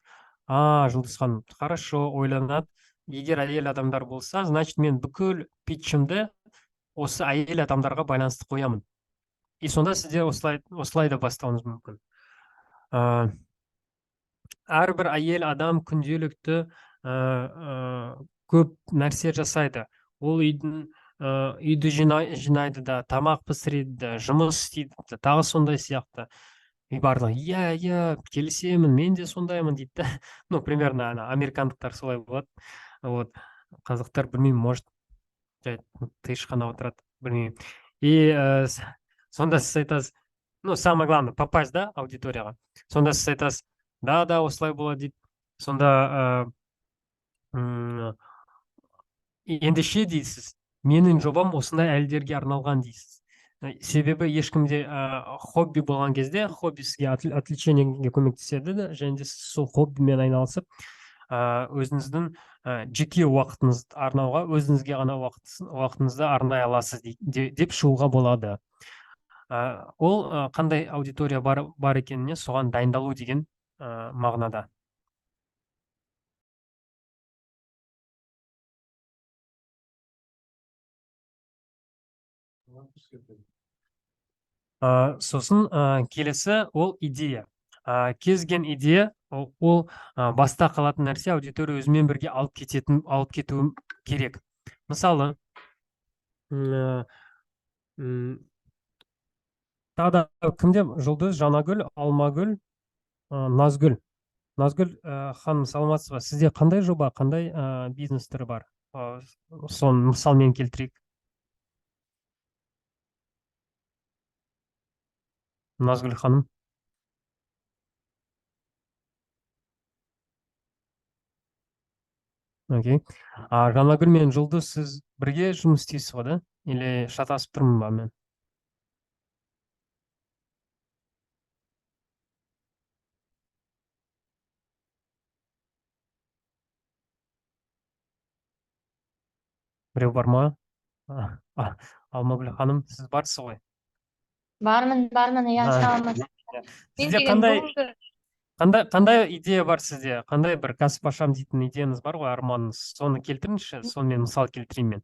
[SPEAKER 1] Жұлдыз ханым, хорошо, ойланады. Егер әйел адамдар болса, значит мен бүкіл питчімді осы әйел адамдарға байланысты қоямын. И сонда сізде осылай да бастауыңыз мүмкін. Әрбір әйел адам күнделікті көп нәрсе жасайды. Ол үйді жинайды да, тамақ пісіреді, жұмыс істейді, тағы сондай сияқты. И барлығы, иә, келісемін, мен де сондаймын дейді. Примерно американдықтар солай болады. Вот. Қазақтар білмеймін, может, тышқана отырады, білмеймін. И сонда сіз айтасыз, самое главное, попасть, да, аудиторияға. Сонда сіз айтасыз, да, осылай болады дейді. Сонда ендеше дейсіз, менің жобам осындай әйелдерге арналған дейсіз. Себебі ешкімде хобби болған кезде, хобби сізге отвлечениеге көмектеседі, және де сол хоббимен айналысып, өзіңіздің жеке уақытыңызды арнауға, өзіңізге ғана уақытыңызды арнай аласыз деп шығуға болады. Ол қандай аудитория бар екеніне соған дайындалу деген мағынада. Сосын келесі ол идея. Кезген идея ол баста қалатын нәрсе, аудитория өзімен бірге алып кетуі керек. Мысалы, тағы да кімде? Жұлдыз, Жанагүл, Алмагүл, Назгүл. Назгүл ханым, саламатсыз ба? Сізде қандай жоба, қандай бизнес түрі бар? Соны мысалмен келтірейік. Назгүл ханым. Окей. Жанагүл мен Жұлдыз, сіз бірге жұмыс істейсіз ғой, да? Или шатасып тұрмын ба мен? Біреу бар ма? Алмагүл ханым, сіз барсыз ғой?
[SPEAKER 3] Бармын, иә, саламатсыз.
[SPEAKER 1] Сізде қандай идея бар сізде? Қандай бір кәсіп ашам дейтін идеяңыз бар ғой, арманыңыз? Соны келтіріңізші, сонымен мысал келтірейін мен.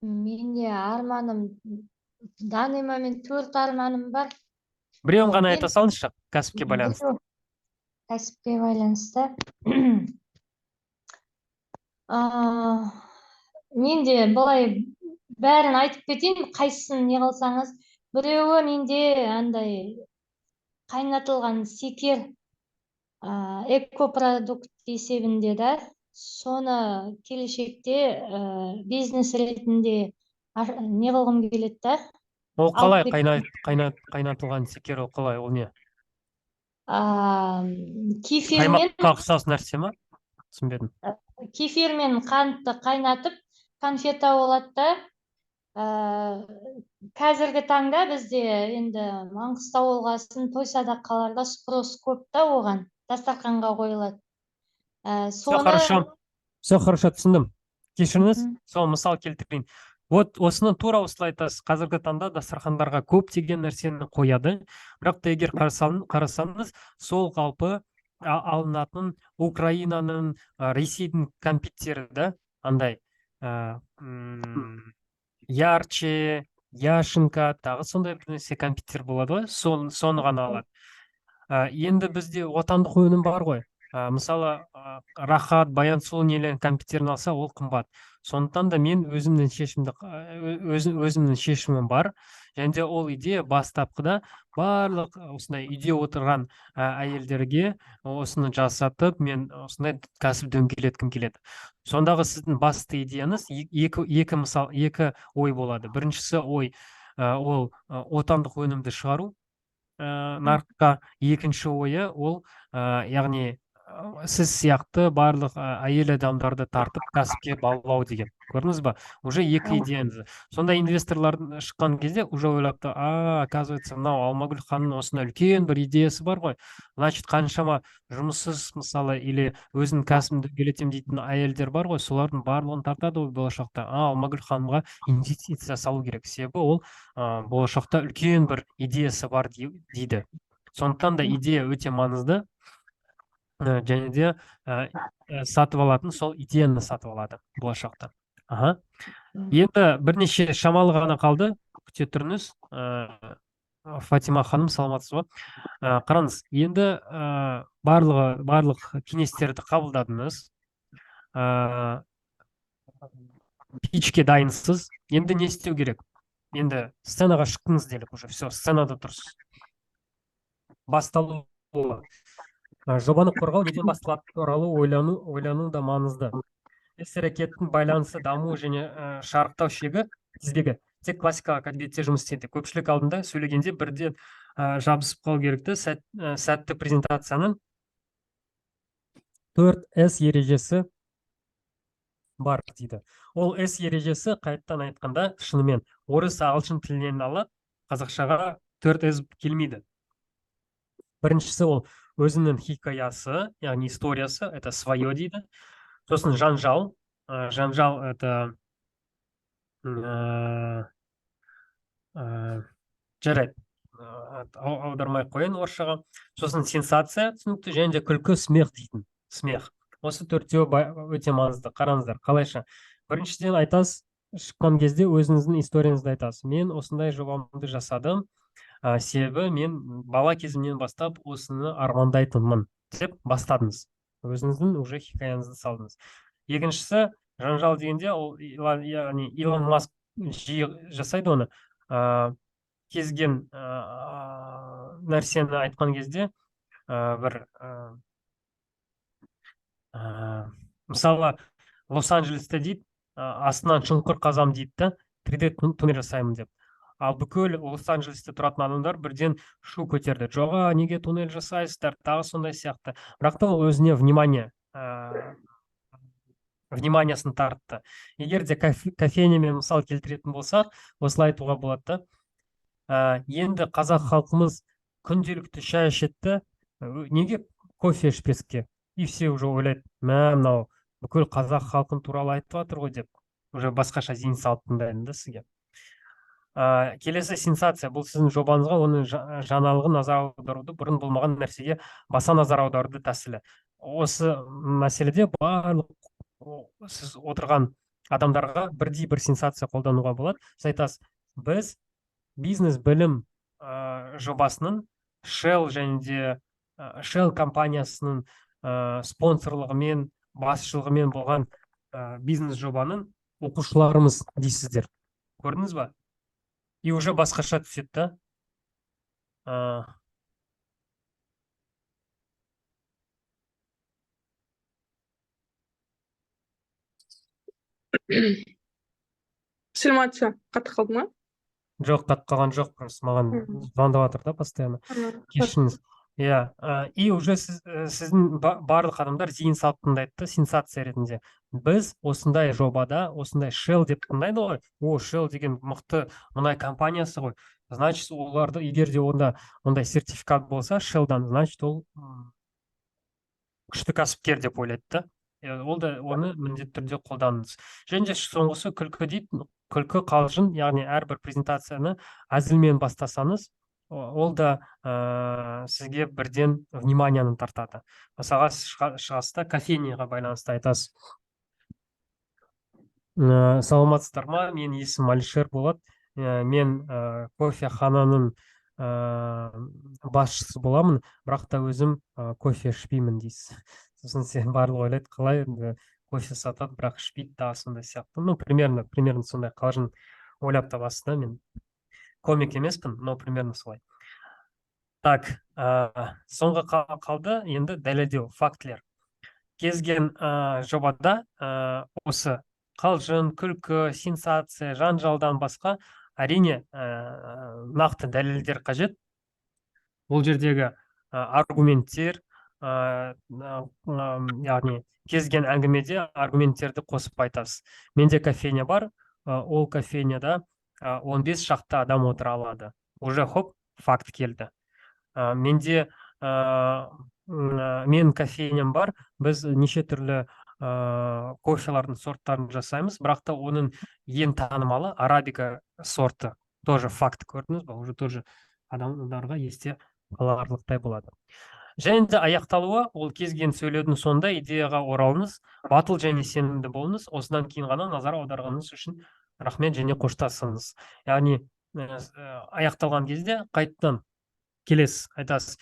[SPEAKER 3] Менде арманым, данный момент 4 арманым бар.
[SPEAKER 1] Біреуін ғана айта салыңызшы, кәсіпке байланысты.
[SPEAKER 3] Кәсіпке байланысты. Менде былай бәрін айтып кетейін, қайсысын не қылсаңыз. Біреуі менде андай қайнатылған секер экопродукт есебінде да, соны келешекте бизнес ретінде не қылғым келеді да.
[SPEAKER 1] Ол
[SPEAKER 3] алып
[SPEAKER 1] қалай қайнатылған секер, ол қалай, ол не?
[SPEAKER 3] кефирмен
[SPEAKER 1] Қаймаққа ұқсас нәрсе ма? Түсінбедім.
[SPEAKER 3] кефирмен қантты қайнатып конфета болады да. Қазіргі таңда бізде енді Маңғыстау болғасын, той садақаларда спрос көп та, оған дастарханға қойылады.
[SPEAKER 1] Все хорошо, түсіндім. Кешіріңіз,
[SPEAKER 3] Мгм.
[SPEAKER 1] сол мысал келтірейін. Вот осыны тура осылай айтасыз. Қазіргі таңда дастархандарға көптеген нәрсені қояды. Бірақ та егер қарасаңыз, сол қалпы алынатын Украинаның, Ресейдің кәмпиттері да, андай ярче, яшенка, тағы сондай бір нәрсе кәмпиттер болады ғой, соны ғана алады. Енді бізде отандық өнім бар ғой. Мысалы, рахат, баян сұлу нелер кәмпиттерін алса, ол қымбат. Сондықтан да мен өзімнің шешімім бар. Және де ол идея бастапқыда барлық осындай үйде отырған әйелдерге осыны жасатып, мен осындай кәсіп дөңгелеткім келеді. Сондағы сіздің басты идеяңыз екі ой болады. Біріншісі ой, ол отандық өнімді шығару нарыққа. Екінші ойы ол яғни сіз сияқты барлық әйел адамдарды тартып кәсіпке баулау деген. Көрдіңіз ба? Уже екі идеяңыз. Сонда инвесторлар шыққан кезде уже ойлапты, оказывается, мынау Алмагүл ханның осындай үлкен бір идеясы бар ғой. Значит, қаншама жұмыссыз мысалы или өзінің кәсібін дөңгелетем дейтін әйелдер бар ғой, солардың барлығын тартады ғой болашақта. Алмагүл ханымға инвестиция салу керек. Себебі ол болашақта үлкен бір идеясы бар дейді. Сондықтан да идея өте маңызды. Және де сатып алатын сол идеяны сатып алады болашақта. Енді бірнеше шамалы ғана қалды. Күте тұрыңыз. Фатима ханым, саламатсыз ба? Қараңыз, енді барлық кеңестерді қабылдадыңыз. Пичке дайынсыз. Енді не істеу керек? Енді сценаға шықтыңыз делік уже. Все, сценада тұрсыз. Басталу болады. Жобаны қорғау неден басталады туралы ойлану да маңызды. Іс-әрекеттің байланысы, даму және шарықтау шегі тізбегі. Тек классикалық әдебиетте жұмыс істейді. Көпшілік алдында сөйлегенде бірден жабысып қалу керекті. Сәтті презентацияның 4S ережесі бар дейді. Ол S ережесі қайттан айтқанда шынымен орыс ағылшын тілінен алып, қазақшаға 4S келмейді. Біріншісі ол өзінің хикаясы, яғни историясы, это свое дейді. Сосын жанжал. Жанжал это жарайды. Аудармай қойын орысшаға. Сосын сенсация, түсінікті, және де күлкі, смех дейтін. Смех. Осы төртеуі өте маңызды. Қараңыздар, қалайша. Біріншіден айтасыз, шыққан кезде өзіңіздің историяңызды айтасыз. Мен осындай жобамды жасадым. Себебі мен бала кезімнен бастап осыны армандайтынмын деп бастадыңыз. Өзіңіздің уже хикаяңызды салдыңыз. Екіншісі, жанжал дегенде, ол яғни Илон Маск жиі жасайды оны. Кезген нәрсені айтқан кезде бір мысалы Лос-Анджелесте дейді, астынан шұңқыр қазам дейді да, 3D туннель жасаймын деп. Ал бүкіл Лос-Анджелесте тұратын адамдар бірден шу көтерді. Жоға, неге туннель жасайсыздар? Тағы сондай сияқты. Бірақ та ол өзіне вниманиясын тартты. Егер де кофейнямен мысал келтіретін болсақ, осылай айтуға болады да. Енді қазақ халқымыз күнделікті шай ішеді, неге кофе ішпеске? И все уже ойлайды, мынау бүкіл қазақ халқын туралы айтып жатыр ғой деп. Уже басқаша зейін салып тыңдайды да сізге. Келесі сенсация, бұл сіздің жобаңызға оның жаңалығы назар аударуды, бұрын болмаған нәрсеге баса назар аударуды тәсілі. Осы мәселеде барлық сіз отырған адамдарға бірдей бір сенсация қолдануға болады. Сіз айтасыз, біз бизнес білім жобасының Shell және де Shell компаниясының спонсорлығымен, басшылығымен болған бизнес жобаның оқушыларымыз дейсіздер. Көрдіңіз ба? и уже басқаша түседі да.
[SPEAKER 4] саламатсыз, қатты қалды ма?
[SPEAKER 1] Жоқ, қатып қалған жоқ, просто маған звондап жатыр да постоянно. Кешіріңіз. Иә, и уже сіздің барлық адамдар зейін салып тыңдайды да, сенсация ретінде. Біз осындай жобада, осындай Shell деп тыңдайды ғой. О, Shell деген мықты мұнай компаниясы ғой. Значит, оларды егер де ондай сертификат болса Shell'дан, значит, ол күшті кәсіпкер деп ойлайды да. Ол да оны міндетті түрде қолданыңыз. Және де соңғысы күлкі дейді. Күлкі қалжың, яғни әрбір презентацияны әзілмен бастасаңыз, ол да сізге бірден вниманияны тартады. Мысалға шығасыз да кофейняға байланысты айтасыз. Саламатсыздар ма, менің есімім Алишер болады. Мен кофехананың басшысы боламын, бірақ та өзім кофе ішпеймін дейсіз. Сосын сен барлығы ойлайды, қалай енді кофе сатады, бірақ ішпейді да, сондай сияқты. Ну, примерно сондай қалжың ойлап табасыз да. Мен комик емеспін, но примерно солай. Так, соңғы қалды енді дәлелдеу, фактілер. Кезген жобада осы қалжың, күлкі, сенсация, жанжалдан басқа әрине нақты дәлелдер қажет. Ол жердегі аргументтер, яғни кезген әңгімеде аргументтерді қосып айтасыз. Менде кофейня бар, ол кофейняда 15 шақты адам отыра алады. Уже хоп, факт келді. Менде мен кофейням бар, біз неше түрлі кофелардың сорттарын жасаймыз, бірақ та оның ең танымалы арабика сорты. Тоже факт, көрдіңіз ба? Уже тоже адамдарға есте қаларлықтай болады. Және де аяқталуы, ол кезген сөйлеудің соңында идеяға оралыңыз, батыл және сенімді болыңыз, осыдан кейін ғана назар аударғаныңыз үшін рахмет және қоштасыңыз. Яғни аяқталған кезде қайтадан келесіз, айтасыз.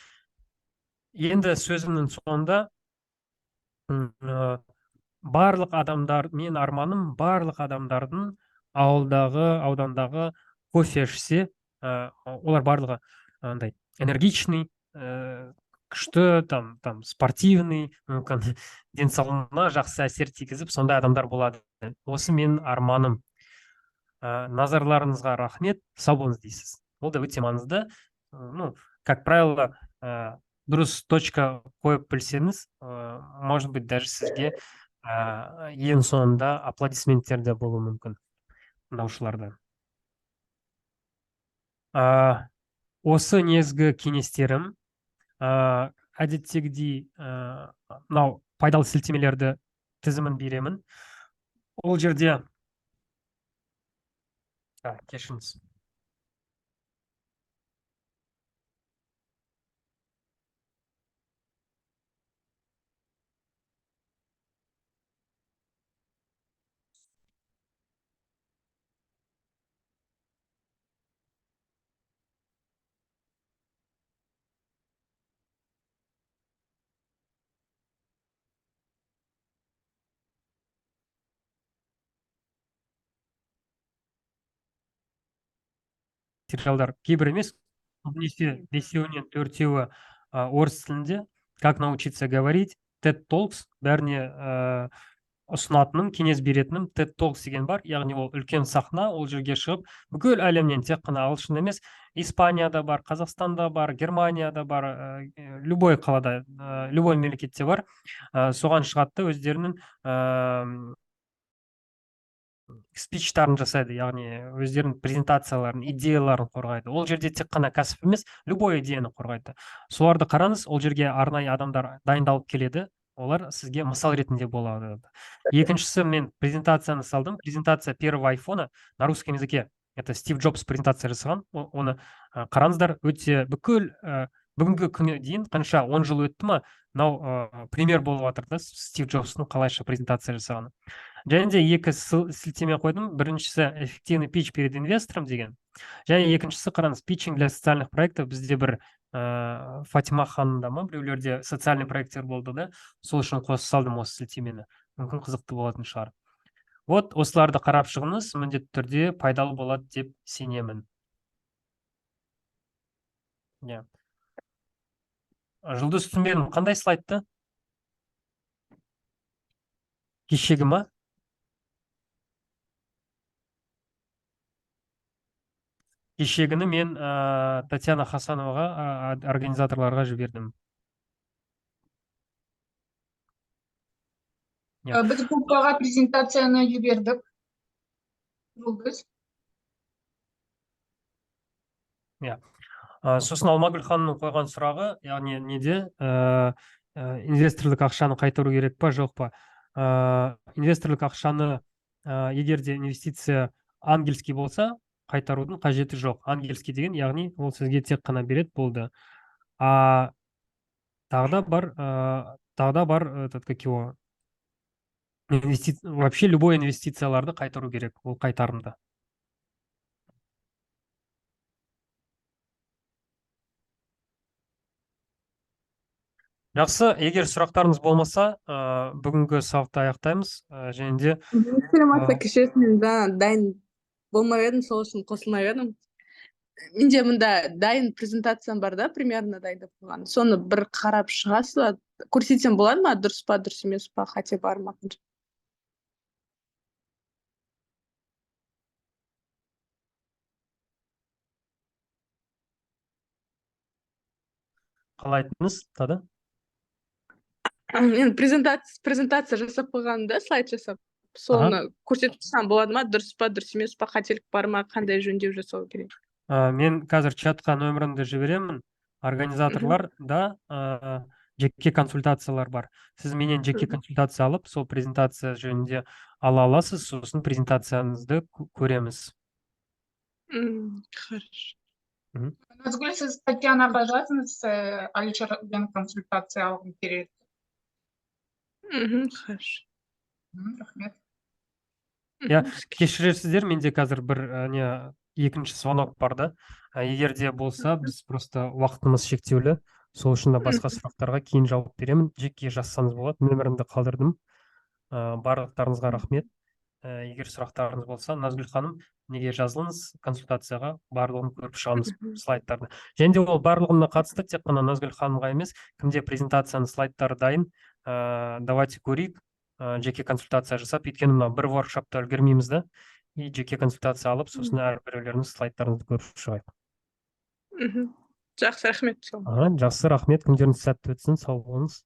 [SPEAKER 1] Енді сөзімнің соңында барлық адамдар, мен арманым барлық адамдардың аудандағы кофе ішсе, олар барлығы андай энергичный, күшті, там спортивный, мүмкін денсаулығына жақсы әсер тигізіп, сондай адамдар болады. Осы менің арманым. Назарларыңызға рахмет, сау болыңыз дейсіз. Ол да өте маңызды. Ну, как правило, дұрыс точка қойып білсеңіз, может быть, даже сізге ең соңында аплодисменттер де болуы мүмкін тыңдаушылардан. Осы негізгі кеңестерім. Әдеттегідей мынау пайдалы сілтемелерді тізімін беремін. Ол жерде кешіріңіз. Материалдар кейбір емес, көбінесе бесеуінен төртеуі орыс тілінде. Как научиться говорить, TED Talks, бәріне ұсынатыным, кеңес беретінім TED Talks деген бар. Яғни ол үлкен сахна, ол жерге шығып, бүкіл әлемнен, тек қана ағылшын емес, Испанияда бар, Қазақстанда бар, Германияда бар, любой қалада, любой мемлекетте бар. Соған шығатты өздерінің спичтарын жасайды, яғни өздерінің презентацияларын, идеяларын қорғайды. Ол жерде тек қана кәсіп емес, любой идеяны қорғайды. Соларды қараңыз, ол жерге арнайы адамдар дайындалып келеді, олар сізге мысал ретінде болады. Екіншісі, мен презентацияны салдым. Презентация первого айфона на русском языке. Это Стив Джобс презентация жасаған. Оны қараңыздар, өте бүкіл бүгінгі күні дейін, қанша 10 жыл өтті ма, мынау пример болып жатыр да, Стив Джобстың қалайша презентация жасағаны. Және де екі сілтеме қойдым. Біріншісі эффективный пич перед инвестором деген. Және екіншісі, қараңыз, питчинг для социальных проектов. Бізде бір Фатима ханымда ма, біреулерде социальный проекттер болды да, сол үшін қосып салдым осы сілтемені. Мүмкін қызықты болатын шығар. Вот, осыларды қарап шығыңыз, міндетті түрде пайдалы болады деп сенемін. иә. Жұлдыз Түмен қандай слайдты? Кешегі ма? Кешегіні мен Татьяна Хасановаға, организаторларға жібердім. Иә.
[SPEAKER 4] Біз группаға презентацияны жібердік. Жұлдыз.
[SPEAKER 1] Иә. Сосын Алмагүл ханымның қойған сұрағы, яғни неде инвесторлық ақшаны қайтару керек па, жоқ па? Инвесторлық ақшаны егер де инвестиция ангельский болса, қайтарудың қажеті жоқ. Ангельский деген, яғни ол сізге тек қана береді, болды. Тағы да бар этот, как его, вообще любой инвестицияларды қайтару керек, ол қайтарымды. Жақсы, егер сұрақтарыңыз болмаса, бүгінгі сабақты аяқтаймыз. Және де
[SPEAKER 5] Саламатсыз, кешіріңіз, мен дайын болмай едім, сол үшін қосылмай едім. Менде мында дайын презентациям бар да, примерно дайындап қойған. Соны бір қарап шығасыз, көрсетсем болады ма, дұрыс па, дұрыс емес па, қате бар ма?
[SPEAKER 1] қалайтыныз тады?
[SPEAKER 5] Мен презентация жасап қойғанымда, слайд жасап, соны көрсетіп тұрсам болады ма, дұрыс па, дұрыс емес па, қателік бар ма, қандай жөндеу жасау керек?
[SPEAKER 1] Мен қазір чатқа нөмірімді жіберемін. Организаторларда жеке консультациялар бар. Сіз менен жеке консультация алып, сол презентация жөнінде ала аласыз, сосын презентацияңызды көреміз.
[SPEAKER 5] Хорошо.
[SPEAKER 4] Назгүл, сіз Татьянаға жазыңыз, Алишерден консультация алғым келеді.
[SPEAKER 5] Хорошо.
[SPEAKER 4] Рахмет.
[SPEAKER 1] Иә, кешірерсіздер, менде қазір бір екінші звонок бар да. Егер де болса, біз просто уақытымыз шектеулі. Сол үшін да басқа сұрақтарға кейін жауап беремін. Жеке жазсаңыз болады, нөмірімді қалдырдым. Барлықтарыңызға рахмет. Егер сұрақтарыңыз болса, Назгүл ханым, неге жазылыңыз консультацияға, барлығын көріп шығамыз слайдтарды. Және де ол барлығына қатысты, тек қана Назгүл ханымға емес, кімде презентацияның слайдтары дайын, давайте көрейік, жеке консультация жасап, өйткені мына бір воркшопта үлгермейміз да, и жеке консультация алып, сосын әрбіреулеріңіз слайдтарыңызды көріп шығайық.
[SPEAKER 5] Жақсы, рахмет.
[SPEAKER 1] Жақсы, рахмет, күндеріңіз сәтті өтсін, сау болыңыз.